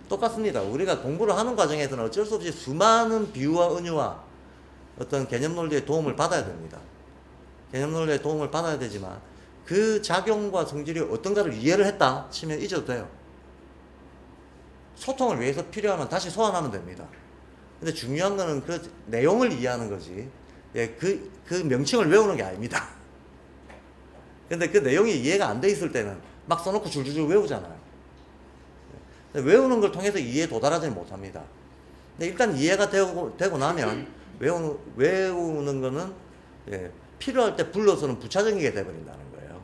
똑같습니다. 우리가 공부를 하는 과정에서는 어쩔 수 없이 수많은 비유와 은유와 어떤 개념 논리의 도움을 받아야 됩니다. 개념 논리의 도움을 받아야 되지만 그 작용과 성질이 어떤가를 이해를 했다 치면 잊어도 돼요. 소통을 위해서 필요하면 다시 소환하면 됩니다. 근데 중요한 거는 그 내용을 이해하는 거지, 예, 그 명칭을 외우는 게 아닙니다. 근데 그 내용이 이해가 안 돼 있을 때는 막 써놓고 줄줄줄 외우잖아요. 외우는 걸 통해서 이해에 도달하지 못합니다. 근데 일단 이해가 되고 나면 외우는 거는, 예, 필요할 때 불러서는 부차적이게 돼버린다는 거예요.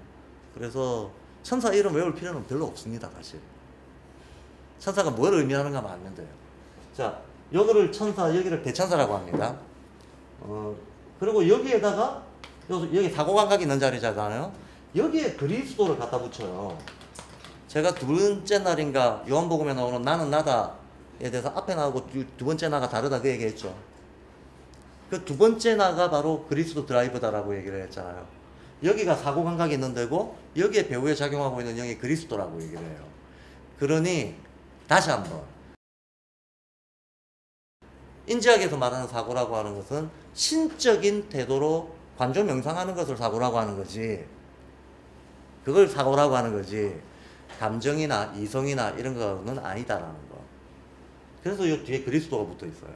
그래서 천사 이름 외울 필요는 별로 없습니다, 사실. 천사가 뭘 의미하는가 알면 돼요. 자, 여기를 천사, 여기를 대천사라고 합니다. 그리고 여기에다가, 여기 사고감각이 있는 자리잖아요. 여기에 그리스도를 갖다 붙여요. 제가 두 번째 날인가 요한복음에 나오는 나는 나다에 대해서 앞에 나오고 두 번째 나가 다르다 그 얘기했죠. 그 두 번째 나가 바로 그리스도 드라이버다라고 얘기를 했잖아요. 여기가 사고감각이 있는 데고 여기에 배후에 작용하고 있는 영이 그리스도라고 얘기를 해요. 그러니 다시 한번, 인지학에서 말하는 사고라고 하는 것은 신적인 태도로 관조 명상하는 것을 사고라고 하는 거지, 그걸 사고라고 하는 거지 감정이나 이성이나 이런 거는 아니다라는 거. 그래서 이 뒤에 그리스도가 붙어 있어요.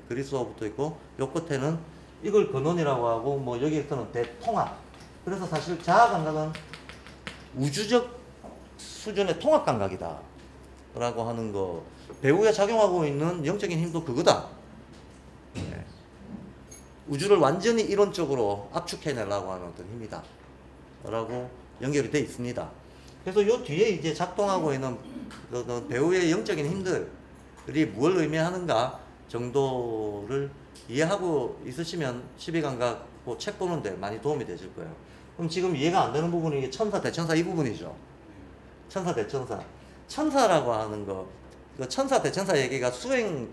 그리스도가 붙어 있고 요 끝에는 이걸 근원이라고 하고, 뭐 여기에서는 대통합. 그래서 사실 자아 감각은 우주적 수준의 통합 감각이다 라고 하는 거. 배후에 작용하고 있는 영적인 힘도 그거다. 네. 우주를 완전히 이론적으로 압축해내려고 하는 어떤 힘이다 라고 연결이 되어 있습니다. 그래서 요 뒤에 이제 작동하고 있는 배후의 영적인 힘들이 뭘 의미하는가 정도를 이해하고 있으시면 12감각 그 책 보는데 많이 도움이 되실 거예요. 그럼 지금 이해가 안 되는 부분이 천사, 대천사 이 부분이죠. 천사, 대천사. 천사라고 하는 거, 그 천사, 대천사 얘기가 수행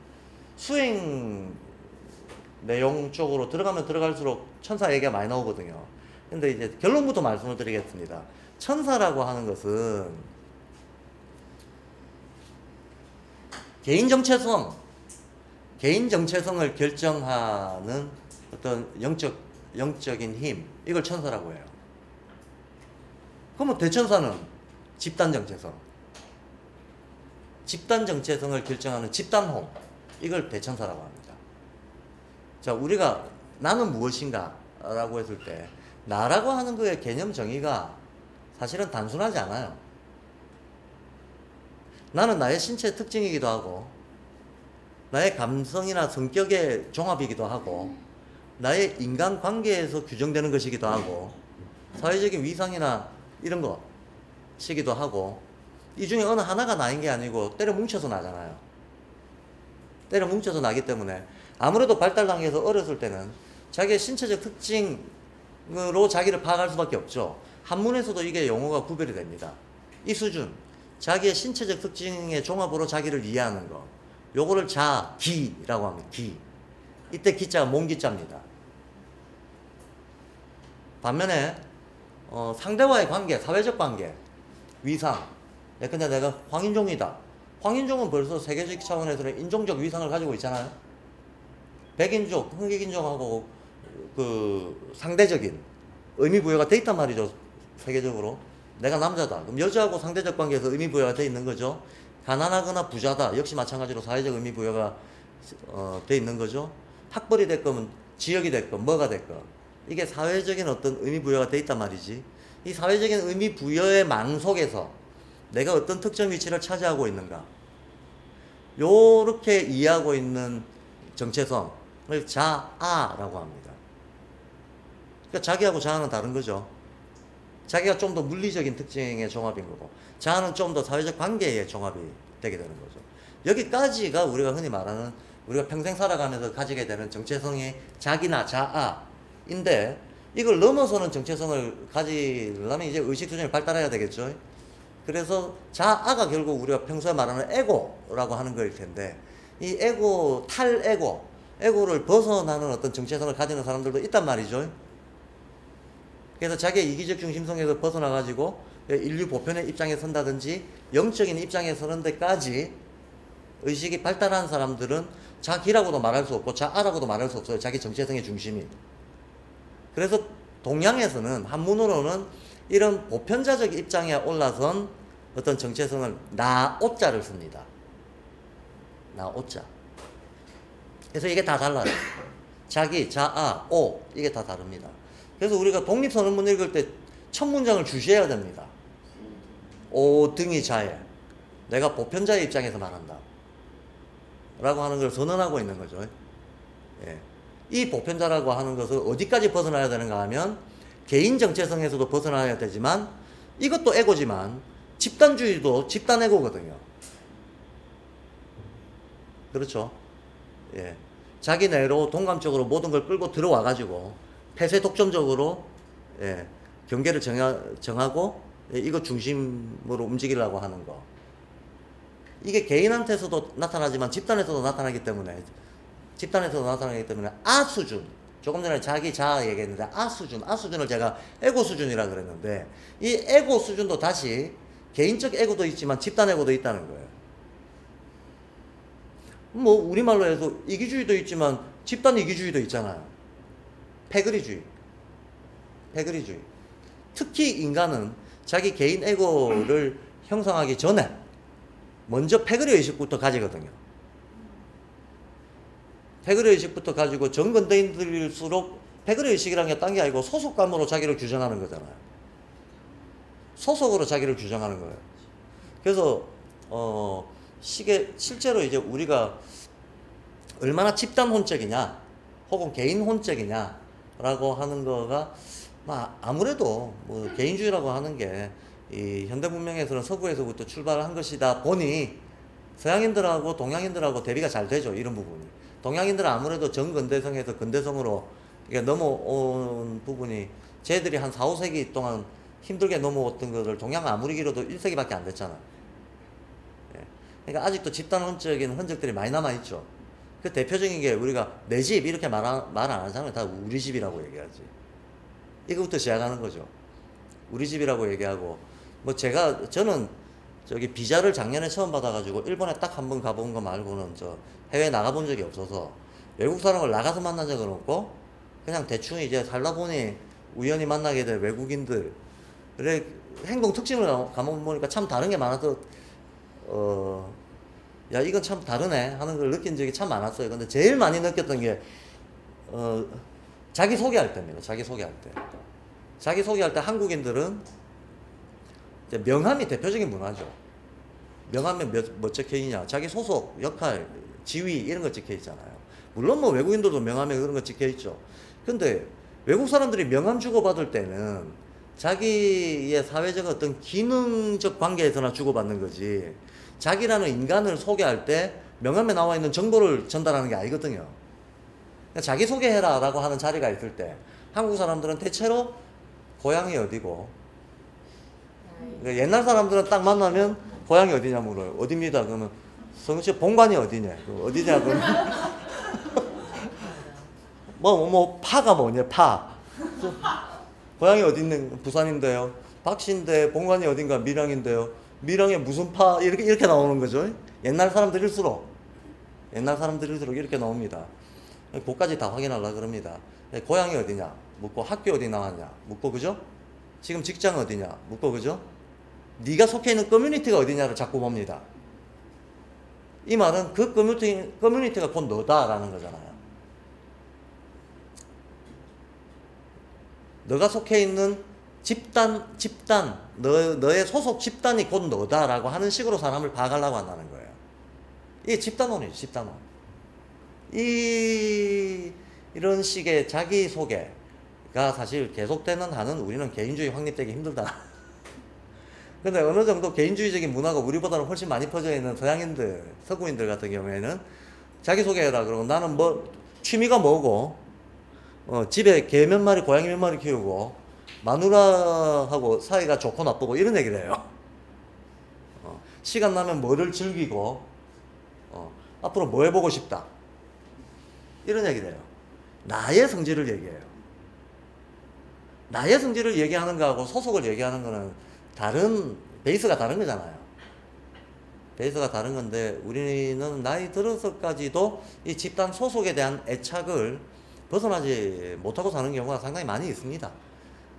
내용 쪽으로 들어가면 들어갈수록 천사 얘기가 많이 나오거든요. 근데 이제 결론부터 말씀을 드리겠습니다. 천사라고 하는 것은 개인 정체성을 결정하는 어떤 영적인 힘, 이걸 천사라고 해요. 그러면 대천사는 집단 정체성을 결정하는 집단홈, 이걸 대천사라고 합니다. 자, 우리가 나는 무엇인가 라고 했을 때 나라고 하는 거의 개념 정의가 사실은 단순하지 않아요. 나는 나의 신체 특징이기도 하고, 나의 감성이나 성격의 종합이기도 하고, 나의 인간관계에서 규정되는 것이기도 하고, 사회적인 위상이나 이런 것이기도 하고, 이 중에 어느 하나가 나인 게 아니고 때려 뭉쳐서 나잖아요. 때려 뭉쳐서 나기 때문에 아무래도 발달 단계에서 어렸을 때는 자기의 신체적 특징으로 자기를 파악할 수밖에 없죠. 한문에서도 이게 용어가 구별이 됩니다. 이 수준, 자기의 신체적 특징의 종합으로 자기를 이해하는 거, 요거를 기라고 합니다. 기. 이때 기자가 몸기자입니다. 반면에 상대와의 관계, 사회적 관계, 위상. 근데 내가 황인종이다. 황인종은 벌써 세계적 차원에서는 인종적 위상을 가지고 있잖아요. 백인종, 흑인종하고 그 상대적인 의미 부여가 돼 있단 말이죠. 세계적으로. 내가 남자다. 그럼 여자하고 상대적 관계에서 의미 부여가 돼 있는 거죠. 가난하거나 부자다. 역시 마찬가지로 사회적 의미 부여가 돼 있는 거죠. 학벌이 됐건 지역이 됐건 뭐가 됐건 이게 사회적인 어떤 의미 부여가 돼 있단 말이지. 이 사회적인 의미 부여의 망 속에서 내가 어떤 특정 위치를 차지하고 있는가, 요렇게 이해하고 있는 정체성을 자아라고 합니다. 그러니까 자기하고 자아는 다른 거죠. 자기가 좀 더 물리적인 특징의 종합인 거고, 자아는 좀 더 사회적 관계의 종합이 되게 되는 거죠. 여기까지가 우리가 흔히 말하는, 우리가 평생 살아가면서 가지게 되는 정체성이 자기나 자아인데, 이걸 넘어서는 정체성을 가지려면 이제 의식 수준이 발달해야 되겠죠. 그래서 자아가 결국 우리가 평소에 말하는 에고라고 하는 거일 텐데, 이 에고, 탈에고, 에고를 벗어나는 어떤 정체성을 가지는 사람들도 있단 말이죠. 그래서 자기의 이기적 중심성에서 벗어나가지고 인류 보편의 입장에 선다든지 영적인 입장에 서는 데까지 의식이 발달한 사람들은 자기라고도 말할 수 없고 자아라고도 말할 수 없어요. 자기 정체성의 중심이. 그래서 동양에서는 한문으로는 이런 보편자적 입장에 올라선 어떤 정체성을 나오자를 씁니다. 나오자. 그래서 이게 다 달라요. 자기, 자아, 오, 이게 다 다릅니다. 그래서 우리가 독립선언문 읽을 때 첫 문장을 주시해야 됩니다. 오 등이 자예. 내가 보편자의 입장에서 말한다. 라고 하는 걸 선언하고 있는 거죠. 예. 이 보편자라고 하는 것을 어디까지 벗어나야 되는가 하면 개인 정체성에서도 벗어나야 되지만 이것도 에고지만 집단주의도 집단 에고거든요. 그렇죠? 예. 자기 내로 동감적으로 모든 걸 끌고 들어와 가지고 폐쇄 독점적으로 예. 경계를 정하고 예. 이거 중심으로 움직이려고 하는 거. 이게 개인한테서도 나타나지만 집단에서도 나타나기 때문에 아 수준, 조금 전에 자기 자아 얘기했는데 아 수준을 제가 에고 수준이라 그랬는데 이 에고 수준도 다시 개인적 에고도 있지만 집단 에고도 있다는 거예요. 뭐 우리말로 해서 이기주의도 있지만 집단 이기주의도 있잖아요. 패거리주의. 특히 인간은 자기 개인 에고를 형성하기 전에 먼저 패거리 의식부터 가지거든요. 패거리 의식부터 가지고 정근대인들일수록 패거리 의식이라는 게 딴 게 아니고 소속감으로 자기를 규정하는 거잖아요. 소속으로 자기를 규정하는 거예요. 그래서 실제로 이제 우리가 얼마나 집단 혼적이냐 혹은 개인 혼적이냐라고 하는 거가 아무래도 뭐 개인주의라고 하는 게 이 현대 문명에서는 서구에서부터 출발한 것이다 보니 서양인들하고 동양인들하고 대비가 잘 되죠. 이런 부분이. 동양인들은 아무래도 정근대성에서 근대성으로 넘어온 부분이 쟤들이 한 4, 5세기 동안 힘들게 넘어왔던 것을 동양은 아무리 길어도 1세기밖에 안 됐잖아. 예. 그러니까 아직도 집단 혼적인 흔적들이 많이 남아있죠. 그 대표적인 게 우리가 내 집 이렇게 말 안 하잖아요. 다 우리 집이라고 얘기하지. 이거부터 시작하는 거죠. 우리 집이라고 얘기하고 뭐 저는 저기 비자를 작년에 처음 받아가지고 일본에 딱 한 번 가본 거 말고는 해외 나가본 적이 없어서 외국 사람을 나가서 만난 적은 없고 그냥 대충 이제 살다 보니 우연히 만나게 된 외국인들 그래 행동 특징을 가만 보니까 참 다른 게 많아서 야 이건 참 다르네 하는 걸 느낀 적이 참 많았어요. 근데 제일 많이 느꼈던 게 자기 소개할 때입니다. 자기 소개할 때 한국인들은 이제 명함이 대표적인 문화죠. 명함에 뭐 적혀 있냐? 자기 소속, 역할, 지위 이런 거 적혀 있잖아요. 물론 뭐 외국인들도 명함에 그런 거 적혀 있죠. 근데 외국 사람들이 명함 주고받을 때는 자기의 사회적 어떤 기능적 관계에서나 주고받는 거지 자기라는 인간을 소개할 때 명함에 나와 있는 정보를 전달하는 게 아니거든요. 그러니까 자기소개해라 라고 하는 자리가 있을 때 한국 사람들은 대체로 고향이 어디고 그러니까 옛날 사람들은 딱 만나면 고향이 어디냐 물어요. 어디입니다. 그러면 성씨 본관이 어디냐. 어디냐 그러면 파가 뭐냐 파. 고향이 어디 있는 부산인데요. 박씨인데 본관이 어딘가 밀양인데요. 밀양에 무슨 파 이렇게 나오는 거죠. 옛날 사람들일수록 이렇게 나옵니다. 그까지 다 확인하려고 그럽니다. 고향이 어디냐 묻고 학교 어디 나왔냐 묻고 그죠? 지금 직장 어디냐 묻고 그죠? 네가 속해 있는 커뮤니티가 어디냐를 자꾸 봅니다. 이 말은 그 커뮤니티가 곧 너다라는 거잖아요. 너가 속해 있는 집단 너의 소속 집단이 곧 너다라고 하는 식으로 사람을 봐가려고 한다는 거예요. 이게 집단론이죠. 집단론. 이런 식의 자기소개가 사실 계속되는 한은 우리는 개인주의 확립되기 힘들다. 근데 어느 정도 개인주의적인 문화가 우리보다는 훨씬 많이 퍼져 있는 서구인들 같은 경우에는 자기소개해라 그러고 나는 뭐 취미가 뭐고 집에 개 몇 마리 고양이 몇 마리 키우고 마누라하고 사이가 좋고 나쁘고 이런 얘기를 해요. 시간 나면 뭐를 즐기고 앞으로 뭐 해보고 싶다. 이런 얘기를 해요. 나의 성질을 얘기해요. 나의 성질을 얘기하는 거하고 소속을 얘기하는 거는 다른 베이스가 다른 거잖아요. 베이스가 다른 건데 우리는 나이 들어서까지도 이 집단 소속에 대한 애착을 벗어나지 못하고 사는 경우가 상당히 많이 있습니다.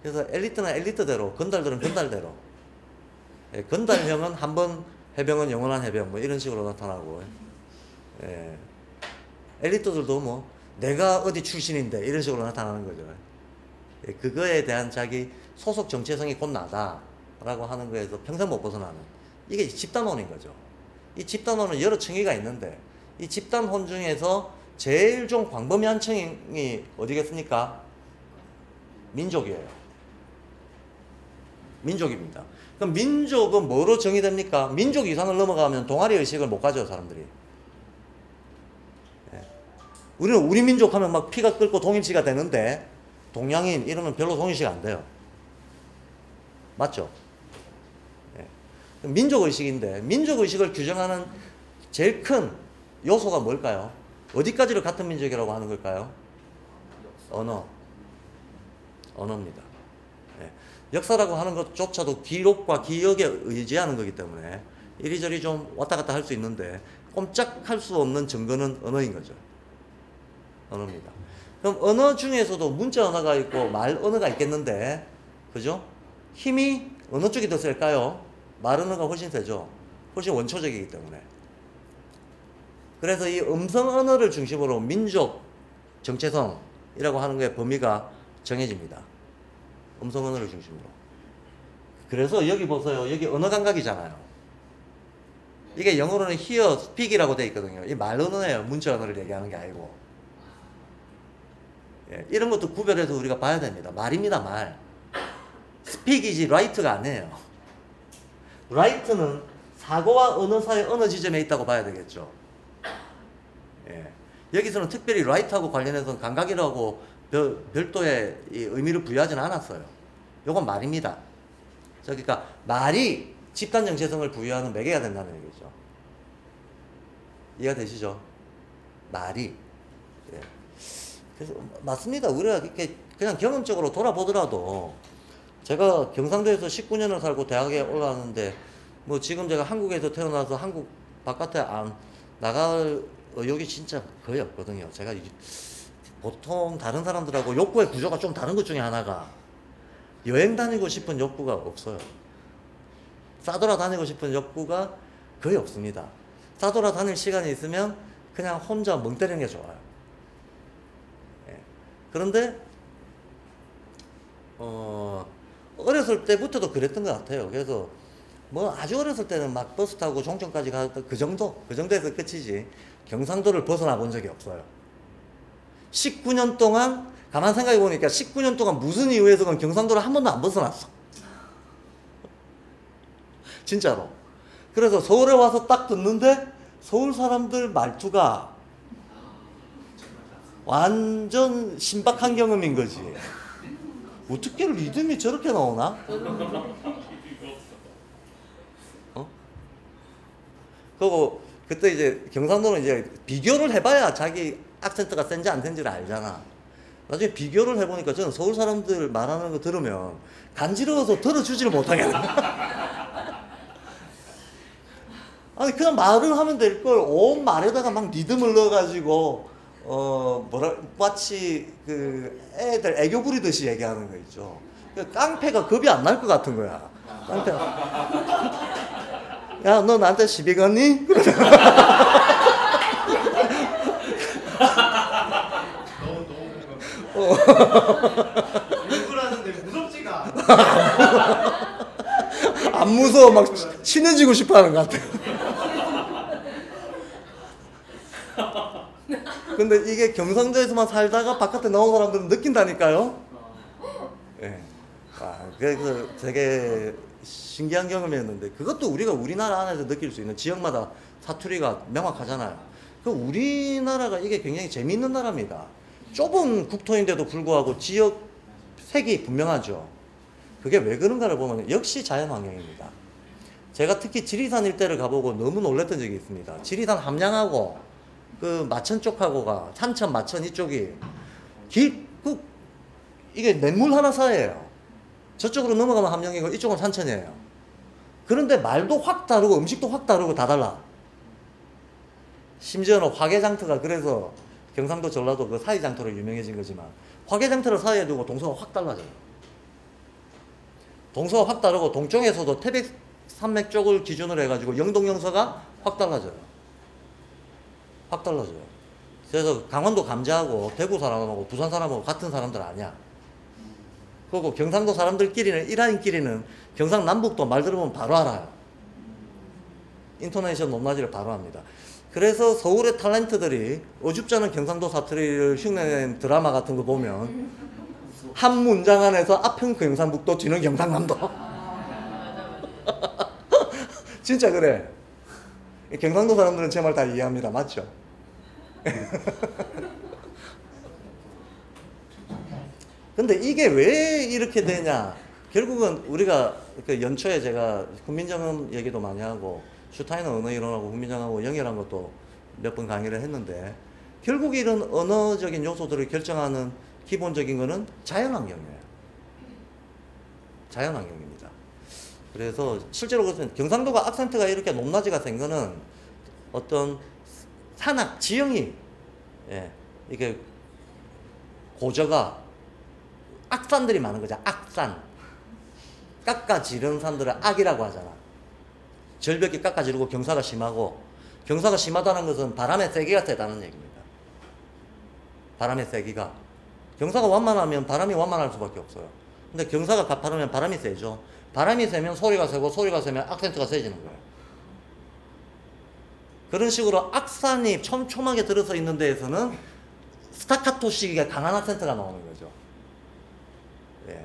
그래서 엘리트는 엘리트대로, 건달들은 건달대로. 예, 건달형은 한번 해병은 영원한 해병 뭐 이런 식으로 나타나고, 예, 엘리트들도 뭐 내가 어디 출신인데 이런 식으로 나타나는 거죠. 예, 그거에 대한 자기 소속 정체성이 곧 나다라고 하는 거에서 평생 못 벗어나는, 이게 집단혼인 거죠. 이 집단혼은 여러 층위가 있는데 이 집단혼 중에서 제일 좀 광범위한 층이 어디겠습니까? 민족이에요. 민족입니다. 그럼 민족은 뭐로 정의됩니까? 민족 이상을 넘어가면 동아리 의식을 못 가져요, 사람들이. 예. 우리는 우리 민족 하면 막 피가 끓고 동일시가 되는데 동양인 이러면 별로 동일시가 안 돼요. 맞죠? 예. 민족의식인데 민족의식을 규정하는 제일 큰 요소가 뭘까요? 어디까지를 같은 민족이라고 하는 걸까요? 언어입니다. 예. 역사라고 하는 것조차도 기록과 기억에 의지하는 거기 때문에 이리저리 좀 왔다 갔다 할 수 있는데 꼼짝할 수 없는 증거는 언어인 거죠. 언어입니다. 그럼 언어 중에서도 문자 언어가 있고 말 언어가 있겠는데, 그죠? 힘이 어느 쪽이 더 셀까요? 말 언어가 훨씬 세죠. 훨씬 원초적이기 때문에. 그래서 이 음성 언어를 중심으로 민족 정체성이라고 하는 거의 범위가 정해집니다. 음성 언어를 중심으로. 그래서 여기 보세요. 여기 언어 감각이잖아요. 이게 영어로는 hear, speak이라고 되어 있거든요. 이 말 언어예요. 문자 언어를 얘기하는 게 아니고. 예, 이런 것도 구별해서 우리가 봐야 됩니다. 말입니다, 말. speak이지 write가 아니에요. write는 사고와 언어 사이 어느 지점에 있다고 봐야 되겠죠. 예. 여기서는 특별히 write하고 관련해서 감각이라고 별도의 이 의미를 부여하지는 않았어요. 요건 말입니다. 그러니까 말이 집단 정체성을 부여하는 매개가 된다는 얘기죠. 이해가 되시죠? 말이. 예. 그래서 맞습니다. 우리가 이렇게 그냥 경험적으로 돌아보더라도 제가 경상도에서 19년을 살고 대학에 올라왔는데 뭐 지금 제가 한국에서 태어나서 한국 바깥에 안 나갈 의욕이 진짜 거의 없거든요. 제가 보통 다른 사람들하고 욕구의 구조가 좀 다른 것 중에 하나가 여행 다니고 싶은 욕구가 없어요. 싸돌아 다니고 싶은 욕구가 거의 없습니다. 싸돌아 다닐 시간이 있으면 그냥 혼자 멍 때리는 게 좋아요. 예. 그런데 어렸을 때부터도 그랬던 것 같아요. 그래서 뭐 아주 어렸을 때는 막 버스 타고 종점까지 가서 그 정도에서 끝이지 경상도를 벗어나 본 적이 없어요. 19년 동안 가만 생각해 보니까 19년 동안 무슨 이유에서건 경상도를 한 번도 안 벗어났어. 진짜로. 그래서 서울에 와서 딱 듣는데 서울 사람들 말투가 완전 신박한 경험인 거지. 어떻게 리듬이 저렇게 나오나? 그리고 그때 이제 경상도는 이제 비교를 해봐야 자기 악센트가 센지 안 센지를 알잖아. 나중에 비교를 해보니까 저는 서울 사람들 말하는 거 들으면 간지러워서 들어주지를 못하겠네. 아니 그냥 말을 하면 될 걸 온 말에다가 막 리듬을 넣어가지고 마치 그 애들 애교 부리듯이 얘기하는 거 있죠. 그 깡패가 겁이 안 날 것 같은 거야. 깡패. 야, 너 나한테 시비 걸니? 일부러 하는데 무섭지가 않아. 안 무서워. 막 친해지고 싶어 하는 것 같아. 근데 이게 경상도에서만 살다가 바깥에 나온 사람들은 느낀다니까요. 예. 그래서 되게 신기한 경험이었는데 그것도 우리가 우리나라 안에서 느낄 수 있는 지역마다 사투리가 명확하잖아요. 그 우리나라가 이게 굉장히 재미있는 나라입니다. 좁은 국토인데도 불구하고 지역 색이 분명하죠. 그게 왜 그런가를 보면 역시 자연환경입니다. 제가 특히 지리산 일대를 가보고 너무 놀랐던 적이 있습니다. 지리산 함양하고 그 마천 쪽하고가 산천 마천 이쪽이 이게 냇물 하나 사이에요. 저쪽으로 넘어가면 함양이고 이쪽은 산천이에요. 그런데 말도 확 다르고 음식도 확 다르고 다 달라. 심지어는 화개장터가 그래서 경상도 전라도 그 사이장터로 유명해진 거지만 화개장터를 사이에 두고 동서가 확 달라져요. 동서가 확 다르고 동쪽에서도 태백산맥 쪽을 기준으로 해가지고 영동영서가 확 달라져요. 확 달라져요. 그래서 강원도 감자하고 대구 사람하고 부산 사람하고 같은 사람들 아니야. 그리고 경상도 사람들끼리는 일하인끼리는 경상남북도 말 들으면 바로 알아요. 인토네이션 높낮이를 바로 합니다. 그래서 서울의 탤런트들이 어줍잖은 경상도 사투리를 흉내낸 드라마 같은 거 보면 한 문장 안에서 앞은 경상북도 뒤는 경상남도. 진짜 그래. 경상도 사람들은 제 말 다 이해합니다. 맞죠? 근데 이게 왜 이렇게 되냐? 결국은 우리가 그 연초에 제가 훈민정음 얘기도 많이 하고 슈타인은 언어 이론하고 훈민정음하고 연결한 것도 몇 번 강의를 했는데 결국 이런 언어적인 요소들을 결정하는 기본적인 거는 자연환경이에요. 자연환경입니다. 그래서 실제로 그렇습니다. 경상도가 악센트가 이렇게 높낮이가 된 거는 어떤 산악 지형이 이게 고저가 악산들이 많은 거죠. 악산. 깎아지른 산들을 악이라고 하잖아. 절벽이 깎아지르고 경사가 심하고, 경사가 심하다는 것은 바람의 세기가 세다는 얘기입니다. 바람의 세기가. 경사가 완만하면 바람이 완만할 수밖에 없어요. 근데 경사가 가파르면 바람이 세죠. 바람이 세면 소리가 세고, 소리가 세면 악센트가 세지는 거예요. 그런 식으로 악산이 촘촘하게 들어서 있는 데에서는 스타카토식의 강한 악센트가 나오는 거죠. 예.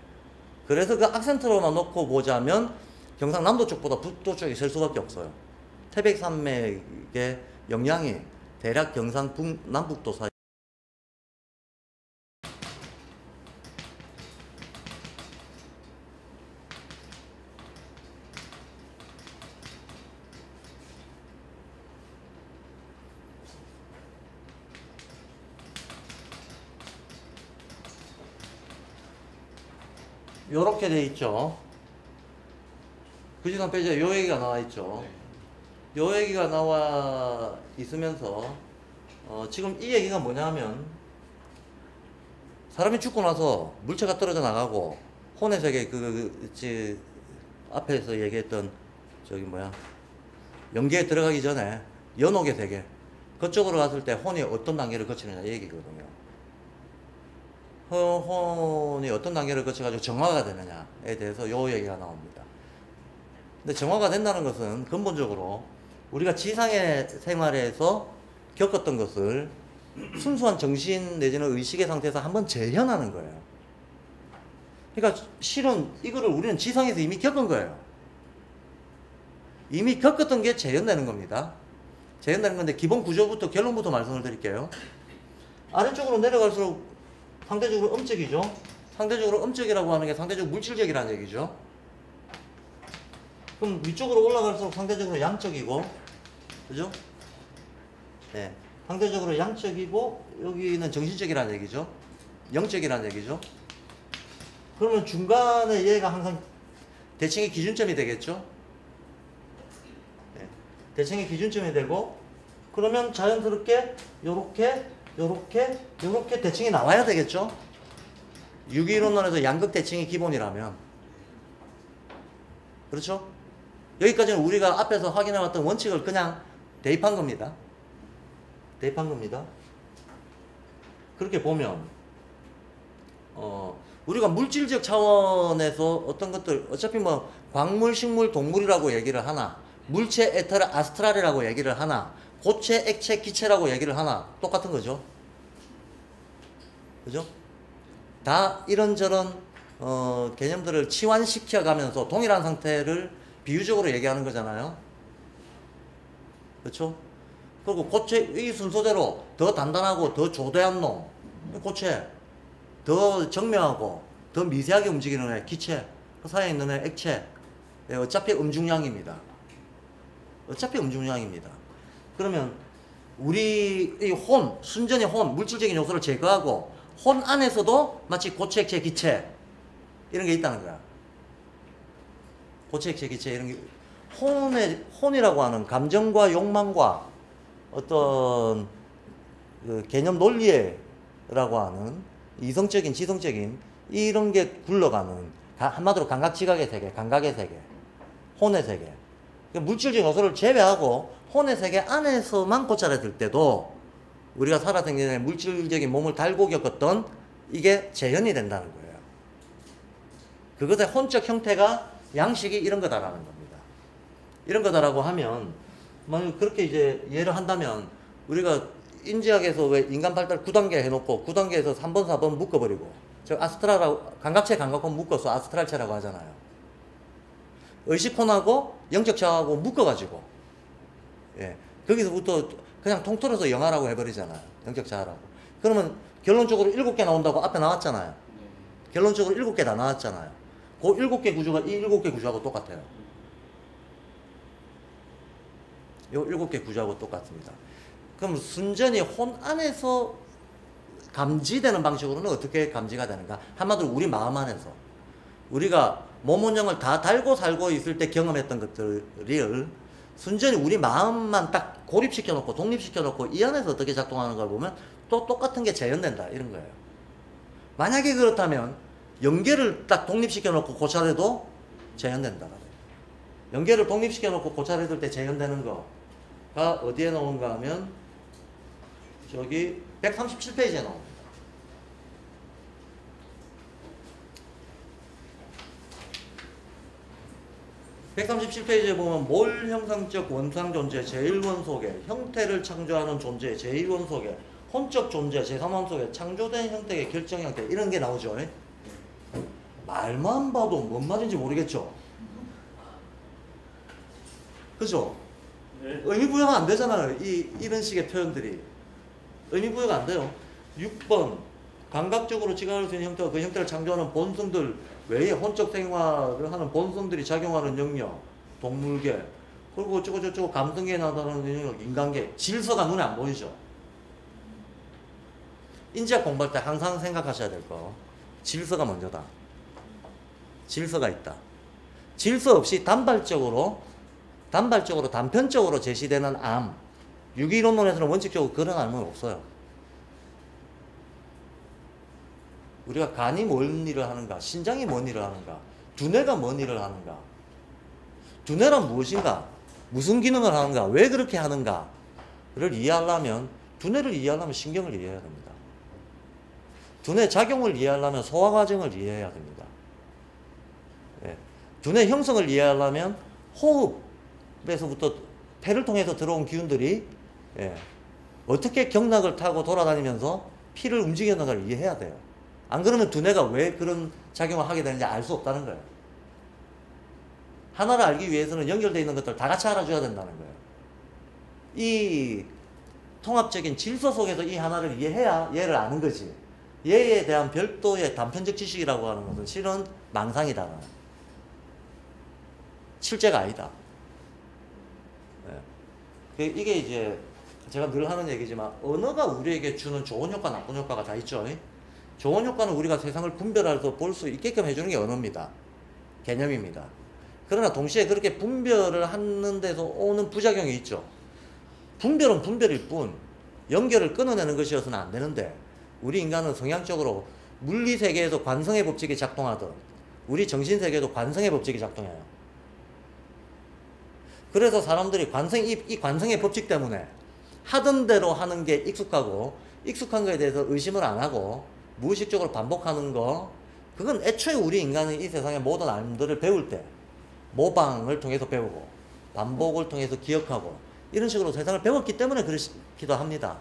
그래서 그 악센트로만 놓고 보자면 경상남도 쪽보다 북도 쪽이 셀 수밖에 없어요. 태백산맥의 영향이 대략 경상 남북도 사이. 요렇게 돼 있죠. 그 시간 빼자 요 얘기가 나와 있죠. 요 얘기가 나와 있으면서 지금 이 얘기가 뭐냐면 사람이 죽고 나서 물체가 떨어져 나가고 혼의 세계 앞에서 얘기했던 영계에 들어가기 전에 연옥의 세계 그쪽으로 갔을 때 혼이 어떤 단계를 거치느냐 이 얘기거든요. 혼이 어떤 단계를 거쳐가지고 정화가 되느냐에 대해서 요 얘기가 나옵니다. 근데 정화가 된다는 것은 근본적으로 우리가 지상의 생활에서 겪었던 것을 순수한 정신 내지는 의식의 상태에서 한번 재현하는 거예요. 그러니까 실은 이거를 우리는 지상에서 이미 겪은 거예요. 이미 겪었던 게 재현되는 겁니다. 재현되는 건데 기본 구조부터 결론부터 말씀을 드릴게요. 아래쪽으로 내려갈수록 상대적으로 음적이죠. 상대적으로 음적이라고 하는 게 상대적으로 물질적이라는 얘기죠. 그럼 위쪽으로 올라갈수록 상대적으로 양적이고, 그죠? 네. 상대적으로 양적이고, 여기는 정신적이라는 얘기죠. 영적이라는 얘기죠. 그러면 중간에 얘가 항상 대칭의 기준점이 되겠죠? 네. 대칭의 기준점이 되고, 그러면 자연스럽게, 요렇게 대칭이 나와야 되겠죠? 유기이론론에서 양극 대칭이 기본이라면. 그렇죠? 여기까지는 우리가 앞에서 확인해왔던 원칙을 그냥 대입한 겁니다. 대입한 겁니다. 그렇게 보면, 우리가 물질적 차원에서 어떤 것들, 어차피 뭐, 광물, 식물, 동물이라고 얘기를 하나, 물체, 에터르, 아스트랄이라고 얘기를 하나, 고체, 액체, 기체라고 얘기를 하나, 똑같은 거죠. 그죠? 다 이런저런, 개념들을 치환시켜 가면서 동일한 상태를 비유적으로 얘기하는 거잖아요. 그렇죠? 그리고 고체, 이 순서대로 더 단단하고 더 조대한 놈, 고체, 더 정밀하고 더 미세하게 움직이는 애, 기체, 그 사이에 있는 애, 액체. 어차피 음중량입니다. 어차피 음주운양입니다. 그러면 우리 이 혼, 순전히 혼, 물질적인 요소를 제거하고 혼 안에서도 마치 고체액체 기체 이런 게 있다는 거야. 고체액체 기체 이런 게 혼이라고 하는 감정과 욕망과 어떤 그 개념 논리라고 하는 이성적인 지성적인 이런 게 굴러가는 한마디로 감각지각의 세계, 감각의 세계, 혼의 세계. 물질적인 요소를 제외하고 혼의 세계 안에서만 고찰해들 때도 우리가 살아생전에 물질적인 몸을 달고 겪었던 이게 재현이 된다는 거예요. 그것의 혼적 형태가 양식이 이런 거다라는 겁니다. 이런 거다라고 하면 만약 그렇게 이제 예를 한다면 우리가 인지학에서 왜 인간 발달 9단계 해놓고 9단계에서 3번 4번 묶어버리고 저 아스트랄하고 감각체 감각혼 묶어서 아스트랄체라고 하잖아요. 의식혼하고 영적체하고 묶어가지고 예 거기서부터 그냥 통틀어서 영하라고 해버리잖아요. 영적체하라고. 그러면 결론적으로 7개 나온다고 앞에 나왔잖아요. 결론적으로 7개 다 나왔잖아요. 그 7개 구조가 이 7개 구조하고 똑같아요. 요 7개 구조하고 똑같습니다. 그럼 순전히 혼 안에서 감지되는 방식으로는 어떻게 감지가 되는가? 한마디로 우리 마음 안에서 우리가 몸원형을 다 달고 살고 있을 때 경험했던 것들을 순전히 우리 마음만 딱 고립시켜 놓고 독립시켜 놓고 이 안에서 어떻게 작동하는 걸 보면 또 똑같은 게 재현된다 이런 거예요. 만약에 그렇다면 연계를 딱 독립시켜 놓고 고찰해도 재현된다. 연계를 독립시켜 놓고 고찰해둘 때 재현되는 거가 어디에 나오는가 하면 저기 137페이지에 나옵니다. 137페이지에 보면 몰 형상적 원상 존재 제1원 속에 형태를 창조하는 존재 제1원 속에 혼적 존재 제3원 속에 창조된 형태의 결정 형태 이런 게 나오죠. 말만 봐도 뭔 말인지 모르겠죠. 그죠? 네. 의미부여가 안 되잖아요. 이런 식의 표현들이 의미부여가 안 돼요. 6번 감각적으로 지각할 수 있는 형태와 그 형태를 창조하는 본성들 외에 혼적 생활을 하는 본성들이 작용하는 영역, 동물계, 그리고 어쩌고저쩌고 감성계에 나타나는 영역, 인간계, 질서가 눈에 안 보이죠. 인지학 공부할 때 항상 생각하셔야 될 거, 질서가 먼저다. 질서가 있다. 질서 없이 단편적으로 제시되는 암, 유기이론론에서는 원칙적으로 그런 암은 없어요. 우리가 간이 뭔 일을 하는가, 신장이 뭔 일을 하는가, 두뇌가 뭔 일을 하는가, 두뇌란 무엇인가, 무슨 기능을 하는가, 왜 그렇게 하는가를 이해하려면 두뇌를 이해하려면 신경을 이해해야 됩니다. 두뇌 작용을 이해하려면 소화 과정을 이해해야 됩니다. 예. 두뇌 형성을 이해하려면 호흡에서부터 폐를 통해서 들어온 기운들이 예. 어떻게 경락을 타고 돌아다니면서 피를 움직이는가를 이해해야 돼요. 안 그러면 두뇌가 왜 그런 작용을 하게 되는지 알 수 없다는 거예요. 하나를 알기 위해서는 연결되어 있는 것들을 다 같이 알아줘야 된다는 거예요. 이 통합적인 질서 속에서 이 하나를 이해해야 얘를 아는 거지. 얘에 대한 별도의 단편적 지식이라고 하는 것은 실은 망상이다. 실제가 아니다. 네. 이게 이제 제가 늘 하는 얘기지만 언어가 우리에게 주는 좋은 효과, 나쁜 효과가 다 있죠. 좋은 효과는 우리가 세상을 분별해서 볼 수 있게끔 해주는 게 언어입니다. 개념입니다. 그러나 동시에 그렇게 분별을 하는 데서 오는 부작용이 있죠. 분별은 분별일 뿐 연결을 끊어내는 것이어서는 안 되는데 우리 인간은 성향적으로 물리세계에서 관성의 법칙이 작동하듯 우리 정신세계에도 관성의 법칙이 작동해요. 그래서 사람들이 이 관성의 법칙 때문에 하던 대로 하는 게 익숙하고 익숙한 거에 대해서 의심을 안 하고 무의식적으로 반복하는 거, 그건 애초에 우리 인간은 이 세상의 모든 암들을 배울 때 모방을 통해서 배우고 반복을 통해서 기억하고 이런 식으로 세상을 배웠기 때문에 그렇기도 합니다.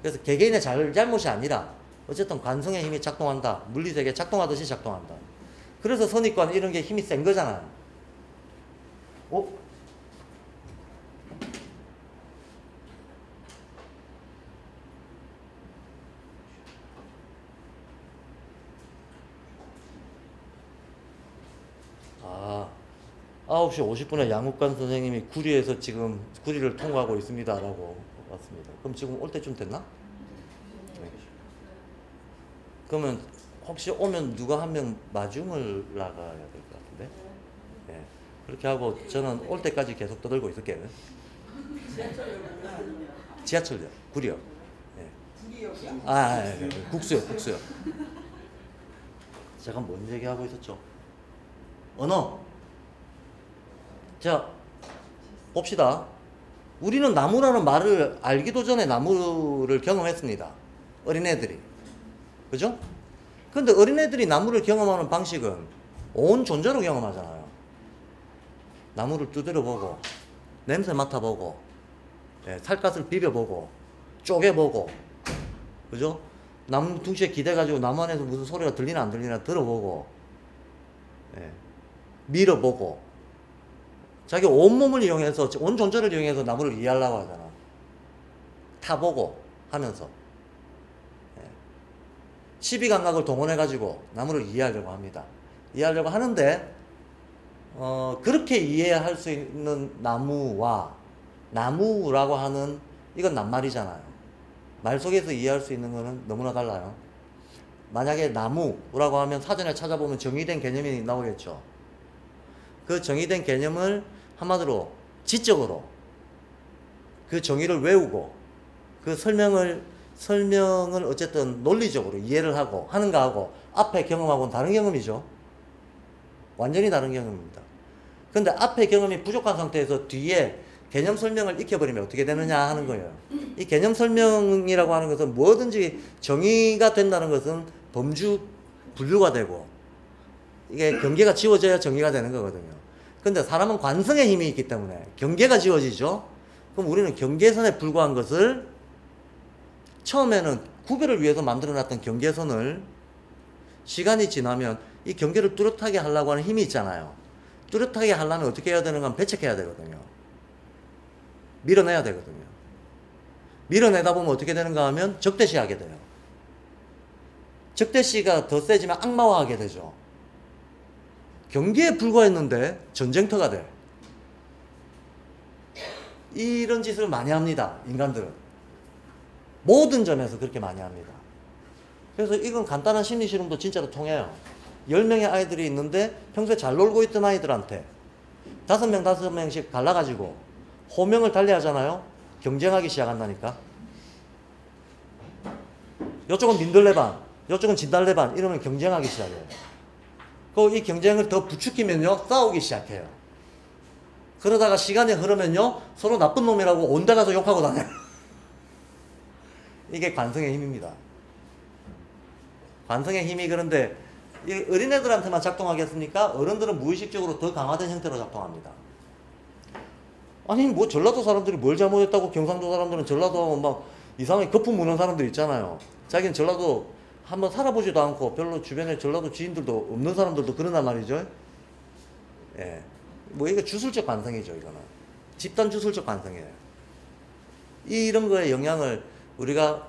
그래서 개개인의 잘못이 아니라 어쨌든 관성의 힘이 작동한다. 물리세계에 작동하듯이 작동한다. 그래서 선입관 이런 게 힘이 센 거잖아요. 9시 50분에 양욱관 선생님이 구리에서 지금 구리를 통과하고 있습니다라고 왔습니다. 그럼 지금 올 때쯤 됐나? 네. 그러면 혹시 오면 누가 한 명 마중을 나가야 될 것 같은데? 네. 그렇게 하고 저는 올 때까지 계속 떠들고 있을게요. 지하철역, 구리역. 네. 구리역이요? 국수요, 국수요. 제가 뭔 얘기하고 있었죠? 언어. 자, 봅시다. 우리는 나무라는 말을 알기도 전에 나무를 경험했습니다. 어린애들이. 그죠? 근데 어린애들이 나무를 경험하는 방식은 온 존재로 경험하잖아요. 나무를 두드려 보고, 냄새 맡아보고, 살갗을 비벼보고, 쪼개보고, 그죠? 나무 둥지에 기대가지고 나무 안에서 무슨 소리가 들리나 안 들리나 들어보고, 밀어보고, 자기 온몸을 이용해서, 온 존재를 이용해서 나무를 이해하려고 하잖아. 타보고 하면서. 12감각을 동원해가지고 나무를 이해하려고 합니다. 이해하려고 하는데, 그렇게 이해할 수 있는 나무와 나무라고 하는, 이건 낱말이잖아요. 말 속에서 이해할 수 있는 거는 너무나 달라요. 만약에 나무라고 하면 사전에 찾아보면 정의된 개념이 나오겠죠. 그 정의된 개념을 한마디로 지적으로 그 정의를 외우고 그 설명을 어쨌든 논리적으로 이해를 하고 하는가 하고 앞에 경험하고는 다른 경험이죠. 완전히 다른 경험입니다. 근데 앞에 경험이 부족한 상태에서 뒤에 개념 설명을 익혀버리면 어떻게 되느냐 하는 거예요. 이 개념 설명이라고 하는 것은 뭐든지 정의가 된다는 것은 범주 분류가 되고 이게 경계가 지워져야 정의가 되는 거거든요. 근데 사람은 관성의 힘이 있기 때문에 경계가 지워지죠. 그럼 우리는 경계선에 불과한 것을 처음에는 구별을 위해서 만들어놨던 경계선을 시간이 지나면 이 경계를 뚜렷하게 하려고 하는 힘이 있잖아요. 뚜렷하게 하려면 어떻게 해야 되는가 하면 배척해야 되거든요. 밀어내야 되거든요. 밀어내다 보면 어떻게 되는가 하면 적대시하게 돼요. 적대시가 더 세지면 악마화하게 되죠. 경계에 불과했는데 전쟁터가 돼. 이런 짓을 많이 합니다. 인간들은. 모든 점에서 그렇게 많이 합니다. 그래서 이건 간단한 심리실험도 진짜로 통해요. 10명의 아이들이 있는데 평소에 잘 놀고 있던 아이들한테 5명씩 갈라가지고 호명을 달리하잖아요. 경쟁하기 시작한다니까. 이쪽은 민들레반, 이쪽은 진달래반 이러면 경쟁하기 시작해요. 이 경쟁을 더 부추기면요 싸우기 시작해요. 그러다가 시간이 흐르면요 서로 나쁜 놈이라고 온데 가서 욕하고 다녀요. 이게 관성의 힘입니다. 관성의 힘이 그런데 어린애들한테만 작동하겠습니까? 어른들은 무의식적으로 더 강화된 형태로 작동합니다. 아니 뭐 전라도 사람들이 뭘 잘못했다고 경상도 사람들은 전라도 막 이상하게 거품 무는 사람들 있잖아요. 자기는 전라도 한번 살아보지도 않고 별로 주변에 전라도 지인들도 없는 사람들도 그러단 말이죠. 예. 뭐 이게 주술적 관성이죠, 이거는. 집단 주술적 관성이에요. 이런 거에 영향을 우리가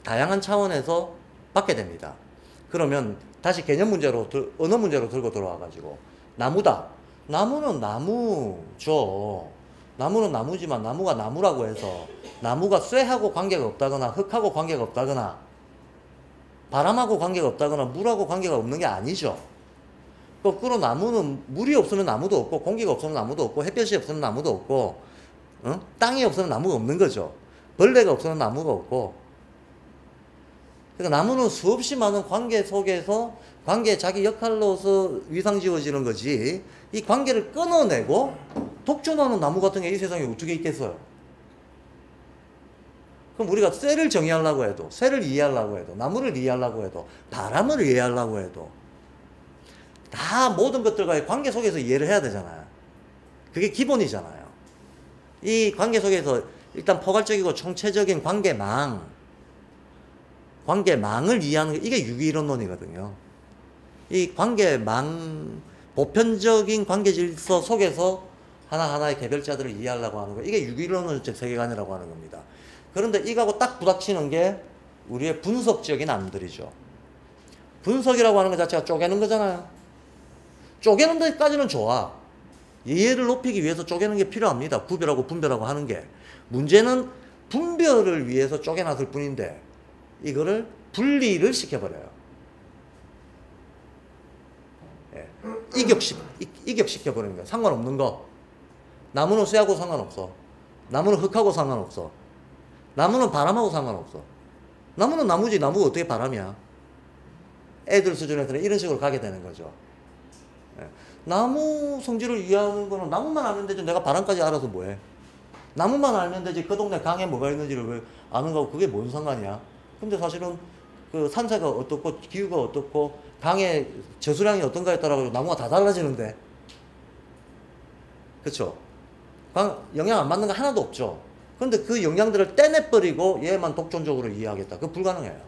다양한 차원에서 받게 됩니다. 그러면 다시 개념 문제로, 언어 문제로 들고 들어와가지고, 나무다. 나무는 나무죠. 나무는 나무지만 나무가 나무라고 해서 나무가 쇠하고 관계가 없다거나 흙하고 관계가 없다거나 바람하고 관계가 없다거나 물하고 관계가 없는 게 아니죠. 거꾸로 나무는 물이 없으면 나무도 없고 공기가 없으면 나무도 없고 햇볕이 없으면 나무도 없고 땅이 없으면 나무가 없는 거죠. 벌레가 없으면 나무가 없고. 그러니까 나무는 수없이 많은 관계 속에서 관계에 자기 역할로서 위상지어지는 거지 이 관계를 끊어내고 독존하는 나무 같은 게 이 세상에 어떻게 있겠어요? 그럼 우리가 쇠를 정의하려고 해도 쇠를 이해하려고 해도 나무를 이해하려고 해도 바람을 이해하려고 해도 다 모든 것들과의 관계 속에서 이해를 해야 되잖아요. 그게 기본이잖아요. 이 관계 속에서 일단 포괄적이고 총체적인 관계망을 이해하는 게 이게 유기이론론이거든요. 이 관계망 보편적인 관계질서 속에서 하나하나의 개별자들을 이해하려고 하는 거 이게 유기이론론적 세계관이라고 하는 겁니다. 그런데 이거하고 딱 부닥치는 게 우리의 분석적인 안들이죠. 분석이라고 하는 것 자체가 쪼개는 거잖아요. 쪼개는 데까지는 좋아. 이해를 높이기 위해서 쪼개는 게 필요합니다. 구별하고 분별하고 하는 게. 문제는 분별을 위해서 쪼개놨을 뿐인데 이거를 분리를 시켜버려요. 예. 이격시켜버리는 거예요. 상관없는 거. 나무는 쇠하고 상관없어. 나무는 흙하고 상관없어. 나무는 바람하고 상관없어. 나무는 나무지, 나무가 어떻게 바람이야? 애들 수준에서는 이런 식으로 가게 되는 거죠. 예. 나무 성질을 이해하는 거는 나무만 알면 되지, 내가 바람까지 알아서 뭐해? 나무만 알면 되지, 그 동네 강에 뭐가 있는지를 왜 아는 거고, 그게 뭔 상관이야? 근데 사실은 그 산세가 어떻고, 기후가 어떻고, 강의 저수량이 어떤가에 따라 나무가 다 달라지는데. 그쵸? 영양 안 맞는 거 하나도 없죠. 근데 그 영양들을 떼내버리고 얘만 독존적으로 이해하겠다. 그거 불가능해요.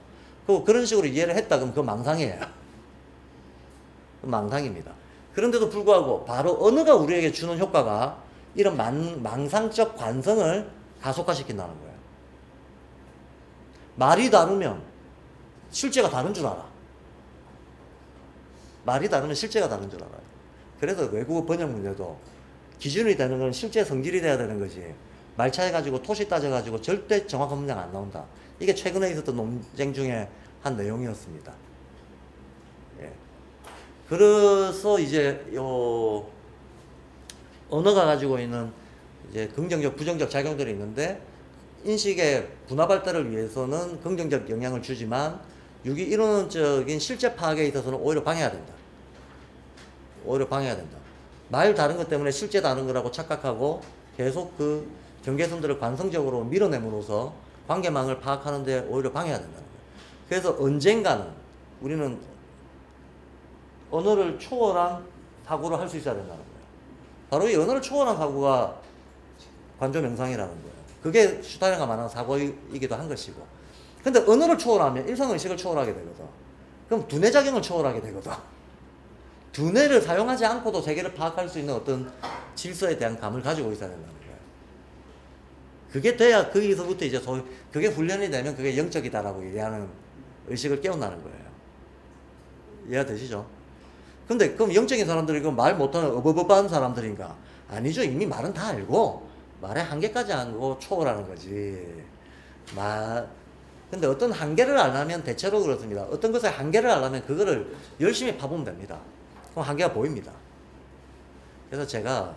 그런 식으로 이해를 했다 그러면 그거 망상이에요. 망상입니다. 그런데도 불구하고 바로 언어가 우리에게 주는 효과가 이런 망상적 관성을 가속화시킨다는 거예요. 말이 다르면 실제가 다른 줄 알아. 말이 다르면 실제가 다른 줄 알아요. 그래서 외국어 번역 문제도 기준이 되는 건 실제 성질이 돼야 되는 거지. 말 차이 가지고 토시 따져 가지고 절대 정확한 문장 안 나온다. 이게 최근에 있었던 논쟁 중에 한 내용이었습니다. 예. 그래서 이제 요 언어가 가지고 있는 이제 긍정적, 부정적 작용들이 있는데 인식의 분화 발달을 위해서는 긍정적 영향을 주지만 유기 이론적인 실제 파악에 있어서는 오히려 방해가 된다. 오히려 방해가 된다. 말 다른 것 때문에 실제 다른 거라고 착각하고 계속 그 경계선들을 관성적으로 밀어내므로써 관계망을 파악하는데 오히려 방해가 된다는 거예요. 그래서 언젠가는 우리는 언어를 초월한 사고를 할 수 있어야 된다는 거예요. 바로 이 언어를 초월한 사고가 관조명상이라는 거예요. 그게 슈타인과 말하는 사고이기도 한 것이고. 근데 언어를 초월하면 일상의식을 초월하게 되거든. 그럼 두뇌작용을 초월하게 되거든. 두뇌를 사용하지 않고도 세계를 파악할 수 있는 어떤 질서에 대한 감을 가지고 있어야 된다는 거예요. 그게 돼야 거기서부터 이제 그게 훈련이 되면 그게 영적이다라고 얘기하는 의식을 깨어나는 거예요. 이해가 되시죠? 근데 그럼 영적인 사람들이 말 못하는 어버버한 사람들인가? 아니죠. 이미 말은 다 알고 말의 한계까지 알고 초월하는 거지. 근데 어떤 한계를 알려면 대체로 그렇습니다. 어떤 것의 한계를 알려면 그거를 열심히 파보면 됩니다. 그럼 한계가 보입니다. 그래서 제가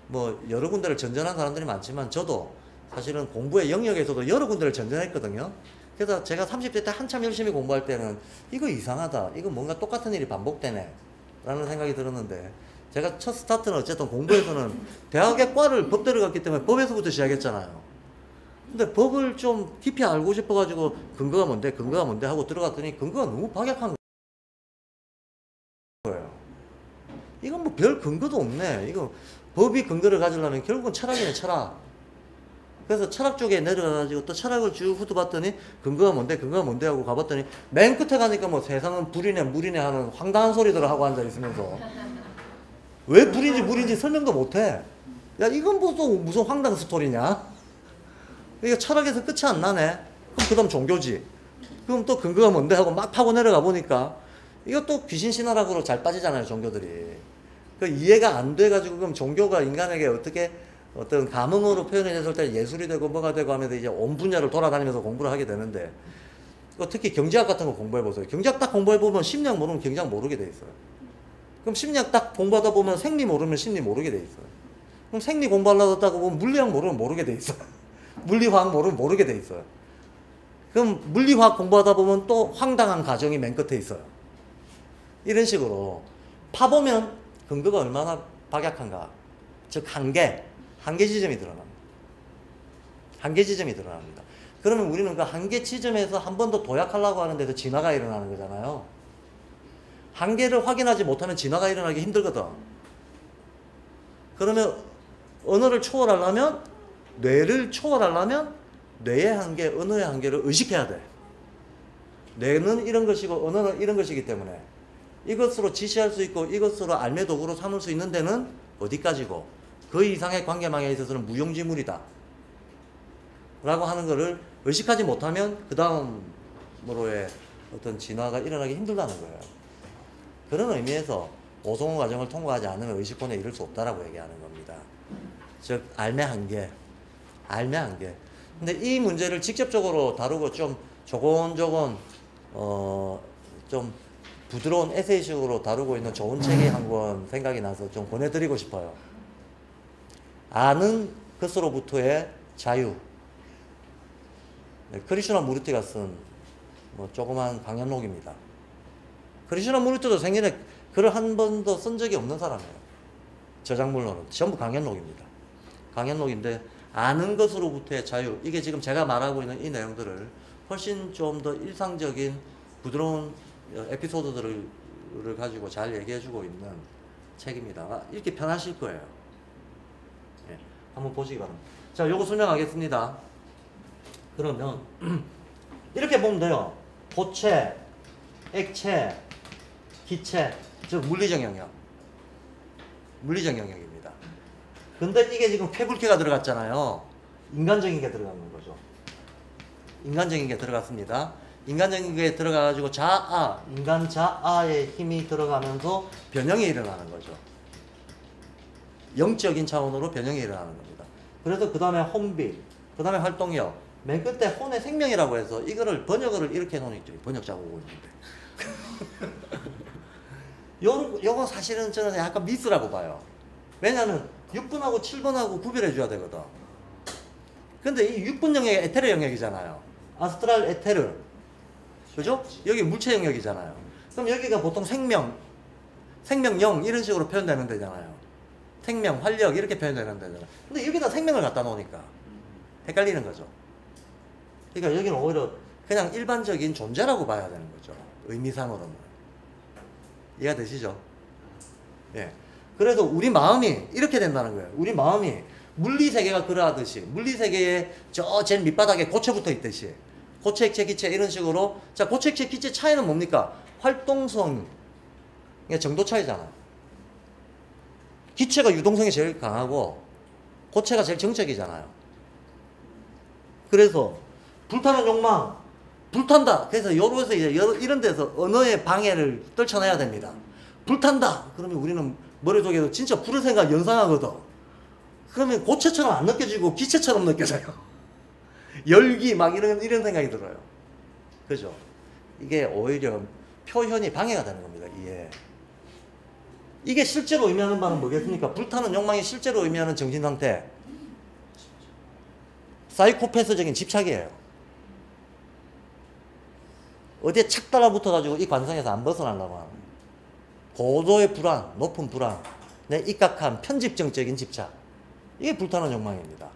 뭐 여러 군데를 전전한 사람들이 많지만 저도 사실은 공부의 영역에서도 여러 군데를 전전했거든요. 그래서 제가 30대 때 한참 열심히 공부할 때는 이거 이상하다. 이거 뭔가 똑같은 일이 반복되네. 라는 생각이 들었는데 제가 첫 스타트는 어쨌든 공부에서는 대학의 과를 법 들어갔기 때문에 법에서부터 시작했잖아요. 근데 법을 좀 깊이 알고 싶어가지고 근거가 뭔데 하고 들어갔더니 근거가 너무 박약한 거예요. 이건 뭐 별 근거도 없네. 이거 법이 근거를 가지려면 결국은 철학이네, 철학. 그래서 철학 쪽에 내려가가지고 또 철학을 쭉 훑어봤더니 근거가 뭔데 하고 가봤더니 맨 끝에 가니까 뭐 세상은 불이네 물이네 하는 황당한 소리들을 하고 앉아있으면서 왜 불인지 물인지 설명도 못해. 야 이건 무슨 황당 스토리냐. 이게 철학에서 끝이 안 나네. 그럼 그 다음 종교지. 그럼 또 근거가 뭔데 하고 막 파고 내려가 보니까 이것도 귀신 신화락으로 잘 빠지잖아요, 종교들이. 그 이해가 안 돼가지고 그럼 종교가 인간에게 어떻게 어떤 감흥으로 표현이 됐을 때 예술이 되고 뭐가 되고 하면서 이제 온 분야를 돌아다니면서 공부를 하게 되는데 특히 경제학 같은 거 공부해보세요. 경제학 딱 공부해보면 심리학 모르면 경제학 모르게 돼 있어요. 그럼 심리학 딱 공부하다 보면 생리 모르면 심리 모르게 돼 있어요. 그럼 생리 공부하려다가 보면 물리학 모르면 모르게 돼 있어요. 물리화학 모르면 모르게 돼 있어요. 그럼 물리화학 공부하다 보면 또 황당한 가정이 맨 끝에 있어요. 이런 식으로 파보면 근거가 얼마나 박약한가. 즉 한계 지점이 드러납니다. 한계 지점이 드러납니다. 그러면 우리는 그 한계 지점에서 한 번 더 도약하려고 하는데도 진화가 일어나는 거잖아요. 한계를 확인하지 못하면 진화가 일어나기 힘들거든. 그러면 언어를 초월하려면 뇌를 초월하려면 뇌의 한계, 언어의 한계를 의식해야 돼. 뇌는 이런 것이고 언어는 이런 것이기 때문에 이것으로 지시할 수 있고 이것으로 알매 도구로 삼을 수 있는 데는 어디까지고 그 이상의 관계망에 있어서는 무용지물이다 라고 하는 것을 의식하지 못하면 그 다음으로의 어떤 진화가 일어나기 힘들다는 거예요. 그런 의미에서 오송호 과정을 통과하지 않으면 의식권에 이를 수 없다라고 얘기하는 겁니다. 즉 알매 한계. 근데 이 문제를 직접적으로 다루고 좀 조곤조곤 좀 부드러운 에세이식으로 다루고 있는 좋은 책이 한 권 생각이 나서 좀 보내드리고 싶어요. 아는 것으로부터의 자유. 네, 크리슈나 무르티가 쓴 뭐 조그만 강연록입니다. 크리슈나 무르티도 생전에 글을 한 번도 쓴 적이 없는 사람이에요. 저작물로는 전부 강연록입니다. 강연록인데 아는 것으로부터의 자유, 이게 지금 제가 말하고 있는 이 내용들을 훨씬 좀 더 일상적인 부드러운 에피소드들을 가지고 잘 얘기해주고 있는 책입니다. 읽기 편하실 거예요. 예, 한번 보시기 바랍니다. 자, 요거 설명하겠습니다. 그러면 이렇게 보면 돼요. 고체, 액체, 기체, 즉 물리적 영역. 물리적 영역입니다. 근데 이게 지금 쾌불쾌가 들어갔잖아요. 인간적인 게 들어가는 거죠. 인간적인 게 들어갔습니다. 인간적인 게 들어가가지고 자아, 인간 자아의 힘이 들어가면서 변형이 일어나는 거죠. 영적인 차원으로 변형이 일어나는 겁니다. 그래서 그 다음에 혼비, 그 다음에 활동력, 맨 끝에 혼의 생명이라고 해서 이거를 번역을 이렇게 해놓은 있죠. 번역 자국을 있는데. 요거 사실은 저는 약간 미스라고 봐요. 왜냐하면 6번하고 7번하고 구별해 줘야 되거든. 근데 이 6번 영역이 에테르 영역이잖아요. 아스트랄 에테르. 그죠? 여기 물체 영역이잖아요. 그럼 여기가 보통 생명, 생명영 이런 식으로 표현되는 데잖아요. 생명, 활력 이렇게 표현되는 데잖아요. 근데 여기다 생명을 갖다 놓으니까 헷갈리는 거죠. 그러니까 여기는 오히려 그냥 일반적인 존재라고 봐야 되는 거죠. 의미상으로는. 이해가 되시죠? 예. 그래서 우리 마음이 이렇게 된다는 거예요. 우리 마음이 물리세계가 그러하듯이, 물리세계의 저 제일 밑바닥에 고체 붙어 있듯이, 고체, 액체, 기체 이런 식으로. 자, 고체, 액체, 기체 차이는 뭡니까? 활동성, 정도 차이잖아요. 기체가 유동성이 제일 강하고 고체가 제일 정적이잖아요. 그래서 불타는 욕망, 불탄다. 그래서 여로에서 이제 이런 데서 언어의 방해를 떨쳐내야 됩니다. 불탄다. 그러면 우리는 머릿속에서 진짜 불을 생각 연상하거든. 그러면 고체처럼 안 느껴지고 기체처럼 느껴져요. 열기 막 이런 생각이 들어요. 그죠? 이게 오히려 표현이 방해가 되는 겁니다. 이게 실제로 의미하는 바는 뭐겠습니까? 불타는 욕망이 실제로 의미하는 정신 상태. 사이코패스적인 집착이에요. 어디에 착 달라붙어가지고 이 관성에서 안 벗어나려고 하는 고도의 불안, 높은 불안, 내 입각한 편집증적인 집착. 이게 불타는 욕망입니다.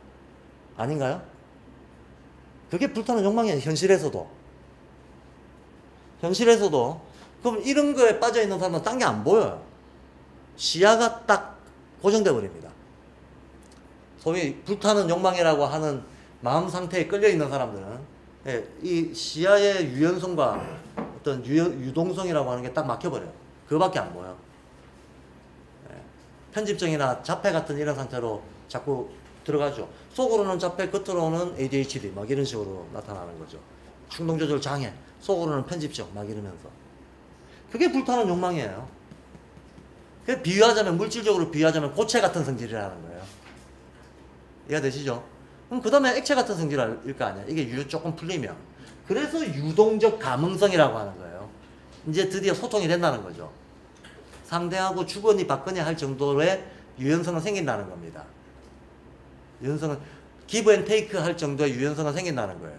아닌가요? 그게 불타는 욕망이에요. 현실에서도. 그럼 이런 거에 빠져있는 사람은 딴 게 안 보여요. 시야가 딱 고정돼 버립니다. 소위 불타는 욕망이라고 하는 마음 상태에 끌려있는 사람들은, 예, 이 시야의 유연성과 어떤 유동성이라고 하는 게 딱 막혀버려요. 그거밖에 안 보여. 예, 편집증이나 자폐 같은 이런 상태로 자꾸 들어가죠. 속으로는 자폐, 겉으로는 ADHD 막 이런 식으로 나타나는 거죠. 충동조절 장애, 속으로는 편집증 막 이러면서. 그게 불타는 욕망이에요. 비유하자면, 물질적으로 비유하자면 고체 같은 성질이라는 거예요. 이해가 되시죠? 그럼 그 다음에 액체 같은 성질일 거 아니야. 이게 조금 풀리면. 그래서 유동적 감흥성이라고 하는 거예요. 이제 드디어 소통이 된다는 거죠. 상대하고 주거니 받거니 할 정도의 유연성은 생긴다는 겁니다. 유연성은 기브 앤 테이크 할 정도의 유연성은 생긴다는 거예요.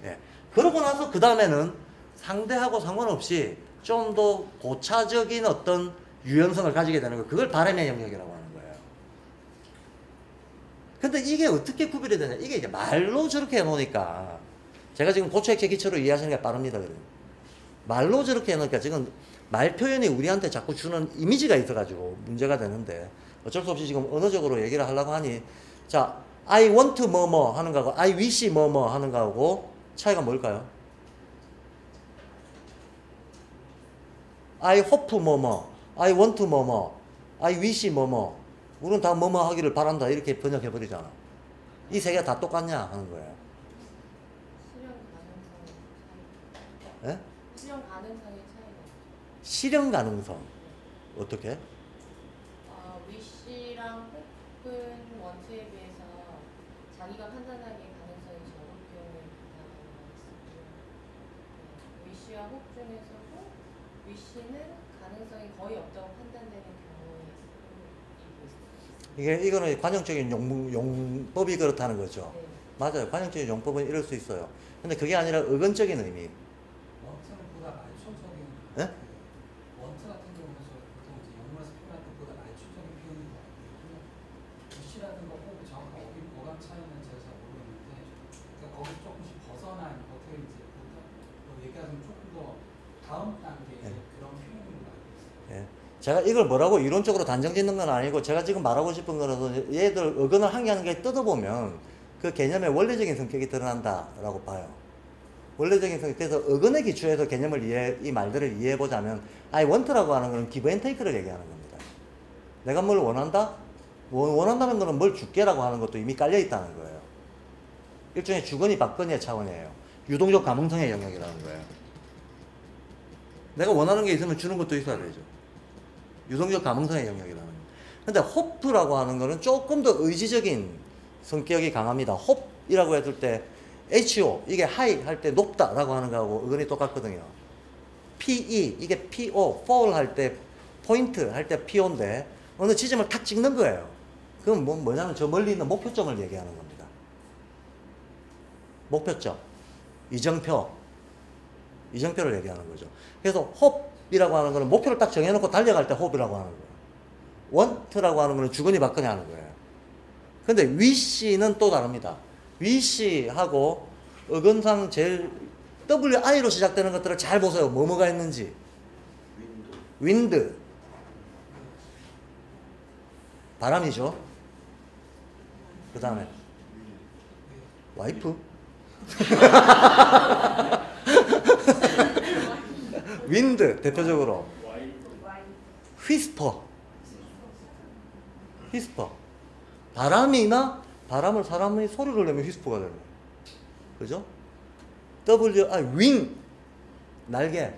예. 그러고 나서 그 다음에는 상대하고 상관없이 좀 더 고차적인 어떤 유연성을 가지게 되는 거. 그걸 바람의 영역이라고 하는 거예요. 근데 이게 어떻게 구별이 되냐. 이게 이제 말로 저렇게 해놓으니까, 제가 지금 고체, 액체, 기체로 이해하시는 게 빠릅니다. 그래요. 말로 저렇게 해놓으니까 지금 말 표현이 우리한테 자꾸 주는 이미지가 있어가지고 문제가 되는데, 어쩔 수 없이 지금 언어적으로 얘기를 하려고 하니, 자, I want 뭐뭐 하는 거하고 I wish 뭐뭐 하는 거하고 차이가 뭘까요? I hope 뭐뭐, I want 뭐뭐, I wish 뭐뭐. 우리는 다 뭐뭐 하기를 바란다 이렇게 번역해버리잖아. 이 세 개가 다 똑같냐 하는 거예요. 실현 가능성의 차이. 예? 실현 가능성. 어떻게? 위시랑 혹은 원투에 비해서 자기가 판단하기에 가능성이 적은 경우에 위시와 혹 중에서도 위시는 가능성이 거의 없다고 판단되는 경우에 쓰이고 있습니다. 이거는 관용적인 용법이 그렇다는 거죠. 네. 맞아요. 관용적인 용법은 이럴 수 있어요. 근데 그게 아니라 의건적인 의미. 원트는 보다 말초적인 예? 원트 같은 경우에서 보통 이제 영문에서 표현할 때보다 말초적인 표현인 것 같거든요. 위시라든가 혹은 정확한 어감 차이는 제가 잘 모르겠는데 그러니까 거기서 조금씩 벗어난 어떻게 이제 보다 얘기하자면 조금 더 다음 단계의 그런 표현인 걸 알고 있어요. 예. 제가 이걸 뭐라고 이론적으로 단정 짓는 건 아니고 제가 지금 말하고 싶은 거는 얘들 의건을 한 개 한 개 뜯어보면 그 개념의 원리적인 성격이 드러난다라고 봐요. 원리적인 성격. 그래서 의건에 기초해서 개념을 이 말들을 이해해보자면 원트라고 하는 거는 기브 앤 테이크를 얘기하는 겁니다. 내가 뭘 원한다? 원한다는 거는 뭘 줄게라고 하는 것도 이미 깔려있다는 거예요. 일종의 주거니 받거니의 차원이에요. 유동적 가능성의 영역이라는 거예요. 내가 원하는 게 있으면 주는 것도 있어야 되죠. 유동적 가능성의 영역이라는 거예요. 근데 호프라고 하는 거는 조금 더 의지적인 성격이 강합니다. 홉이라고 했을 때 HO 이게 하이 할 때 높다라고 하는 거하고 의건이 똑같거든요. PE 이게 PO fall 할 때 포인트 할 때 PO인데 어느 지점을 탁 찍는 거예요. 그건 뭐냐면 저 멀리 있는 목표점을 얘기하는 겁니다. 목표점 이정표를 얘기하는 거죠. 그래서 홉이라고 하는 거는 목표를 딱 정해놓고 달려갈 때 홉이라고 하는 거예요. 원트라고 하는 거는 주거니 받거니 하는 거예요. 근데 위시는 또 다릅니다. 위시하고 의건상 제일 WI로 시작되는 것들을 잘 보세요. 뭐가 있는지. 윈드. 바람이죠. 그 다음에 와이프. 윈드 대표적으로. 휘스퍼. 바람을 사람이 소리를 내면 휘스퍼가 되는 거예요. 그죠? 윙 날개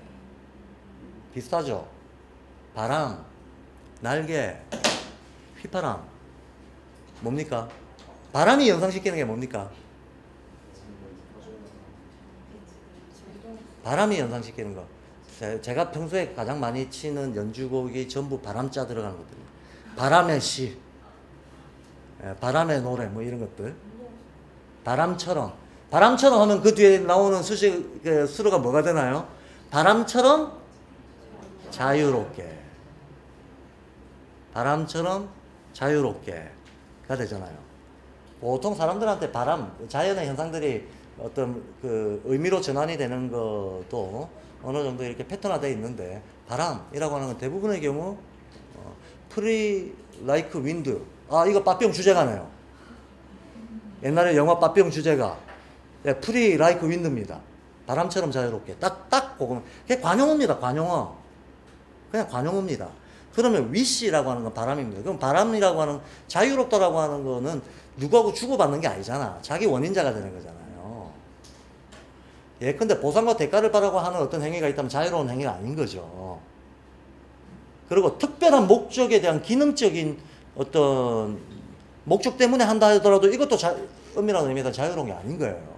비슷하죠? 바람 날개 휘파람 뭡니까? 바람이 연상시키는 게 뭡니까? 바람이 연상시키는 거. 제가 평소에 가장 많이 치는 연주곡이 전부 바람자 들어가는 것들입니다. 바람의 시, 바람의 노래 뭐 이런 것들. 바람처럼 하면 그 뒤에 나오는 수로가 뭐가 되나요? 바람처럼 자유롭게 가 되잖아요. 보통 사람들한테 바람, 자연의 현상들이 어떤 그 의미로 전환이 되는 것도 어느 정도 이렇게 패턴화되어 있는데 바람이라고 하는 건 대부분의 경우 프리 라이크 윈드. 이거 빠삐용 주제가네요. 옛날에 영화 빠삐용 주제가 프리 라이크 윈드입니다. 바람처럼 자유롭게. 딱 그거. 그게 관용어입니다. 관용어. 그냥 관용어입니다. 그러면 위시라고 하는 건 바람입니다. 그럼 바람이라고 하는 자유롭다라고 하는 거는 누구하고 주고받는 게 아니잖아. 자기 원인자가 되는 거잖아요. 예컨대 보상과 대가를 바라고 하는 어떤 행위가 있다면 자유로운 행위가 아닌 거죠. 그리고 특별한 목적에 대한 기능적인 어떤 목적 때문에 한다 하더라도 이것도 엄밀한 의미에서 자유로운 게 아닌 거예요.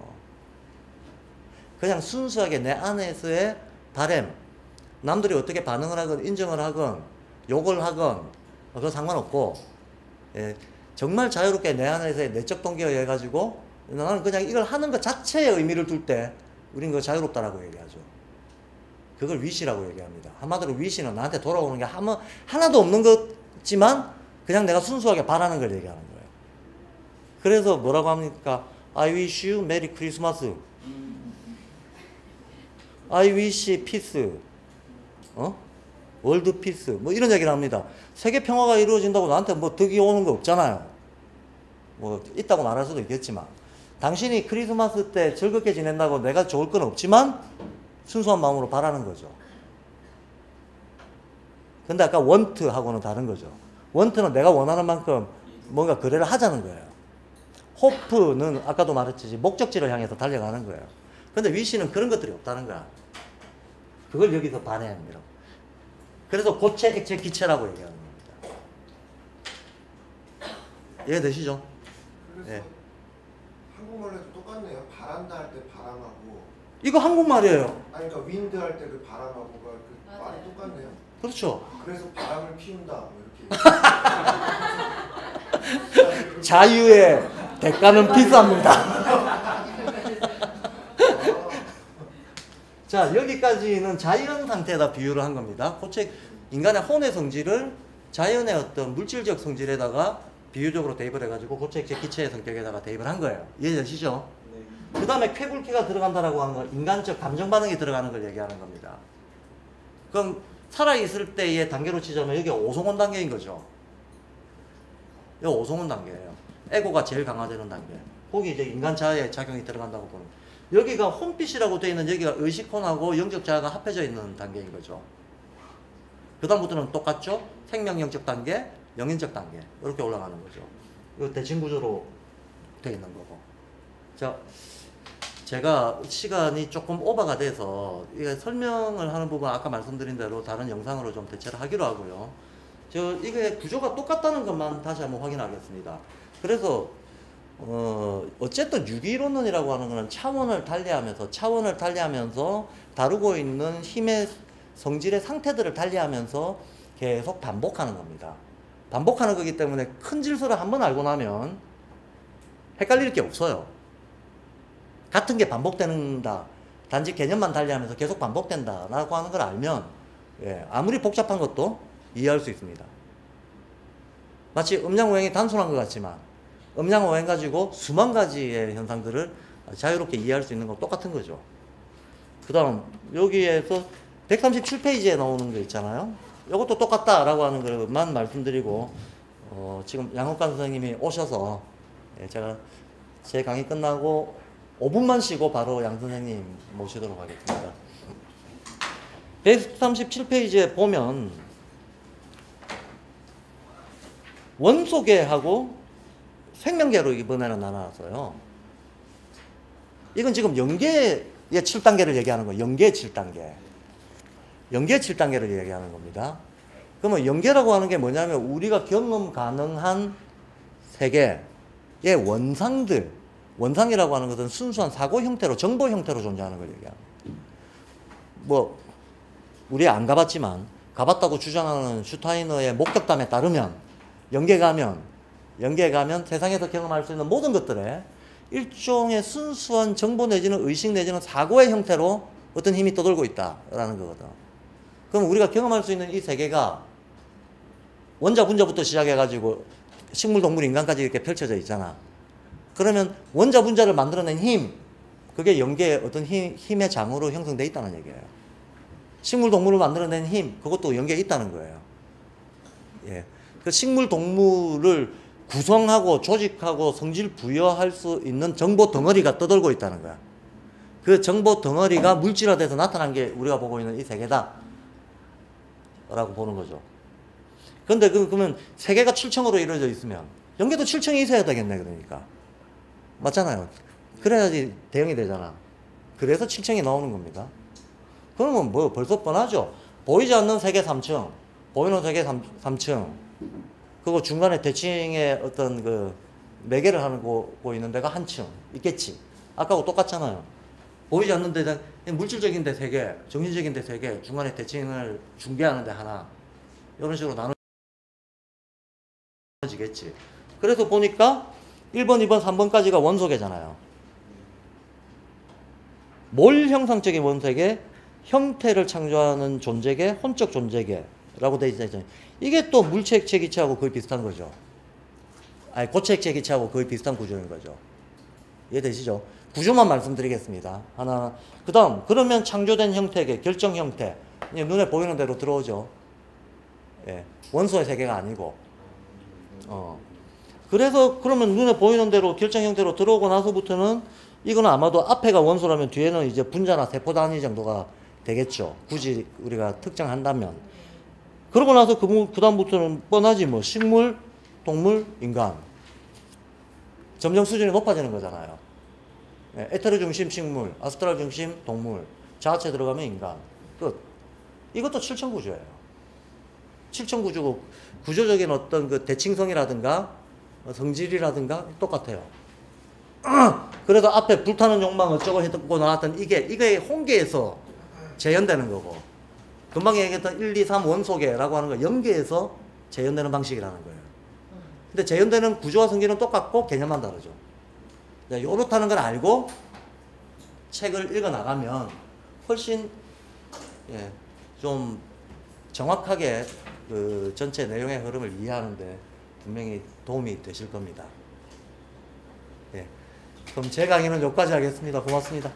그냥 순수하게 내 안에서의 바램, 남들이 어떻게 반응을 하건 인정을 하건 욕을 하건 그거 상관없고, 정말 자유롭게 내 안에서의 내적 동기에 의해 가지고 나는 그냥 이걸 하는 것 자체에 의미를 둘 때 우린 그거 자유롭다라고 얘기하죠. 그걸 위시라고 얘기합니다. 한마디로 위시는 나한테 돌아오는 게 하나도 없는 거지만 그냥 내가 순수하게 바라는 걸 얘기하는 거예요. 그래서 뭐라고 합니까? I wish you Merry Christmas. I wish peace. 월드 피스. 뭐 이런 얘기를 합니다. 세계 평화가 이루어진다고 나한테 뭐 덕이 오는 거 없잖아요. 뭐 있다고 말할 수도 있겠지만 당신이 크리스마스 때 즐겁게 지낸다고 내가 좋을 건 없지만 순수한 마음으로 바라는 거죠. 근데 아까 원트하고는 다른 거죠. 원트는 내가 원하는 만큼 뭔가 거래를 하자는 거예요. 호프는 아까도 말했듯이 목적지를 향해서 달려가는 거예요. 근데 위시는 그런 것들이 없다는 거야. 그걸 여기서 바램이라고. 그래서 고체, 액체, 기체라고 얘기하는 겁니다. 이해되시죠? 그래서 예. 한국말에도 똑같네요. 바란다 할 때 바람하고 이거 한국말이에요. 아니 그러니까 윈드 할 때 그 바람하고가 그 맞아요. 말이 똑같네요. 그렇죠. 그래서 바람을 피운다 뭐 이렇게. 자유의 대가는 비쌉니다. 자, 여기까지는 자연 상태에다 비유를 한 겁니다. 고체, 인간의 혼의 성질을 자연의 어떤 물질적 성질에다가 비유적으로 대입을 해가지고 고체, 액체, 기체의 성격에다가 대입을 한 거예요. 이해되시죠? 그 다음에 쾌불쾌가 들어간다라고 하는 건 인간적 감정 반응이 들어가는 걸 얘기하는 겁니다. 그럼 살아있을 때의 단계로 치자면 여기 오송원 단계인 거죠. 이거 오송원 단계예요. 에고가 제일 강화되는 단계. 거기 이제 인간 자아의 작용이 들어간다고 보는. 여기가 혼빛이라고 되어 있는 여기가 의식혼하고 영적 자아가 합해져 있는 단계인 거죠. 그 다음부터는 똑같죠? 생명 영적 단계, 영인적 단계. 이렇게 올라가는 거죠. 이거 대칭 구조로 되어 있는 거고. 자, 제가 시간이 조금 오버가 돼서 이게 설명을 하는 부분 아까 말씀드린 대로 다른 영상으로 좀 대체를 하기로 하고요. 이게 구조가 똑같다는 것만 다시 한번 확인하겠습니다. 그래서 어쨌든 유기이론론이라고 하는 것은 차원을 달리하면서 다루고 있는 힘의 성질의 상태들을 달리하면서 계속 반복하는 겁니다. 반복하는 거기 때문에 큰 질서를 한번 알고 나면 헷갈릴 게 없어요. 같은 게 반복된다. 단지 개념만 달리하면서 계속 반복된다 라고 하는 걸 알면 아무리 복잡한 것도 이해할 수 있습니다. 마치 음양오행이 단순한 것 같지만 음양오행 가지고 수만 가지의 현상들을 자유롭게 이해할 수 있는 건 똑같은 거죠. 그 다음 여기에서 137페이지에 나오는 거 있잖아요. 이것도 똑같다라고 하는 것만 말씀드리고 지금 양옥관 선생님이 오셔서 제가 제 강의 끝나고 5분만 쉬고 바로 양 선생님 모시도록 하겠습니다. 137페이지에 보면 원소계하고 생명계로 이번에는 나눠놨어요. 이건 지금 영계의 7단계를 얘기하는 거예요. 영계의 7단계. 영계의 7단계를 얘기하는 겁니다. 그러면 영계라고 하는 게 뭐냐면 우리가 경험 가능한 세계의 원상들, 원상이라고 하는 것은 순수한 사고 형태로, 정보 형태로 존재하는 걸 얘기합니다. 뭐 우리 안 가봤지만 가봤다고 주장하는 슈타이너의 목격담에 따르면 영계에 가면 세상에서 경험할 수 있는 모든 것들에 일종의 순수한 정보 내지는 의식 내지는 사고의 형태로 어떤 힘이 떠돌고 있다라는 거거든. 그럼 우리가 경험할 수 있는 이 세계가 원자, 분자부터 시작해가지고 식물, 동물, 인간까지 이렇게 펼쳐져 있잖아. 그러면 원자, 분자를 만들어낸 힘, 그게 영계의 어떤 힘의 장으로 형성되어 있다는 얘기예요. 식물, 동물을 만들어낸 힘, 그것도 영계에 있다는 거예요. 예. 그 식물, 동물을 구성하고 조직하고 성질 부여할 수 있는 정보 덩어리가 떠돌고 있다는 거야. 그 정보 덩어리가 물질화돼서 나타난 게 우리가 보고 있는 이 세계다 라고 보는 거죠. 그런데 그러면 세계가 7층으로 이루어져 있으면 영계도 7층이 있어야 되겠네. 그러니까 맞잖아요. 그래야지 대응이 되잖아. 그래서 7층이 나오는 겁니다. 그러면 뭐 벌써 뻔하죠. 보이지 않는 세계 3층, 보이는 세계 3층, 그리고 중간에 대칭의 어떤 그 매개를 하고 있는 데가 한 층 있겠지. 아까하고 똑같잖아요. 보이지 않는 데는 물질적인 데 3개, 정신적인 데 3개, 중간에 대칭을 중개하는 데 하나, 이런 식으로 나눠지겠지. 그래서 보니까 1번, 2번, 3번까지가 원소계잖아요. 몰 형상적인 원소계, 형태를 창조하는 존재계, 혼적 존재계라고 되어 있잖아요. 이게 또 물체, 액체, 기체하고 거의 비슷한 거죠. 아니, 고체, 액체, 기체하고 거의 비슷한 구조인 거죠. 이해되시죠? 구조만 말씀드리겠습니다. 하나. 그 다음, 그러면 창조된 형태계, 결정 형태. 눈에 보이는 대로 들어오죠. 예. 원소의 세계가 아니고. 그래서 그러면 눈에 보이는 대로 결정 형태로 들어오고 나서부터는 이거는 아마도 앞에가 원소라면 뒤에는 이제 분자나 세포 단위 정도가 되겠죠. 굳이 우리가 특정한다면. 그러고 나서 그 다음부터는 뻔하지 뭐. 식물, 동물, 인간. 점점 수준이 높아지는 거잖아요. 네, 에테르 중심 식물, 아스트랄 중심 동물, 자아체 들어가면 인간. 끝. 이것도 7층 구조예요. 7층 구조적인 어떤 그 대칭성이라든가 성질이라든가 똑같아요. 그래서 앞에 불타는 욕망 어쩌고 했고 나왔던 이게 홍계에서 재현되는 거고, 금방 얘기했던 1, 2, 3 원소계라고 하는 거 연계해서 재현되는 방식이라는 거예요. 근데 재현되는 구조와 성질은 똑같고 개념만 다르죠. 요렇다는 걸 알고 책을 읽어 나가면 훨씬 좀 정확하게 그 전체 내용의 흐름을 이해하는데 분명히 도움이 되실 겁니다. 그럼 제 강의는 여기까지 하겠습니다. 고맙습니다.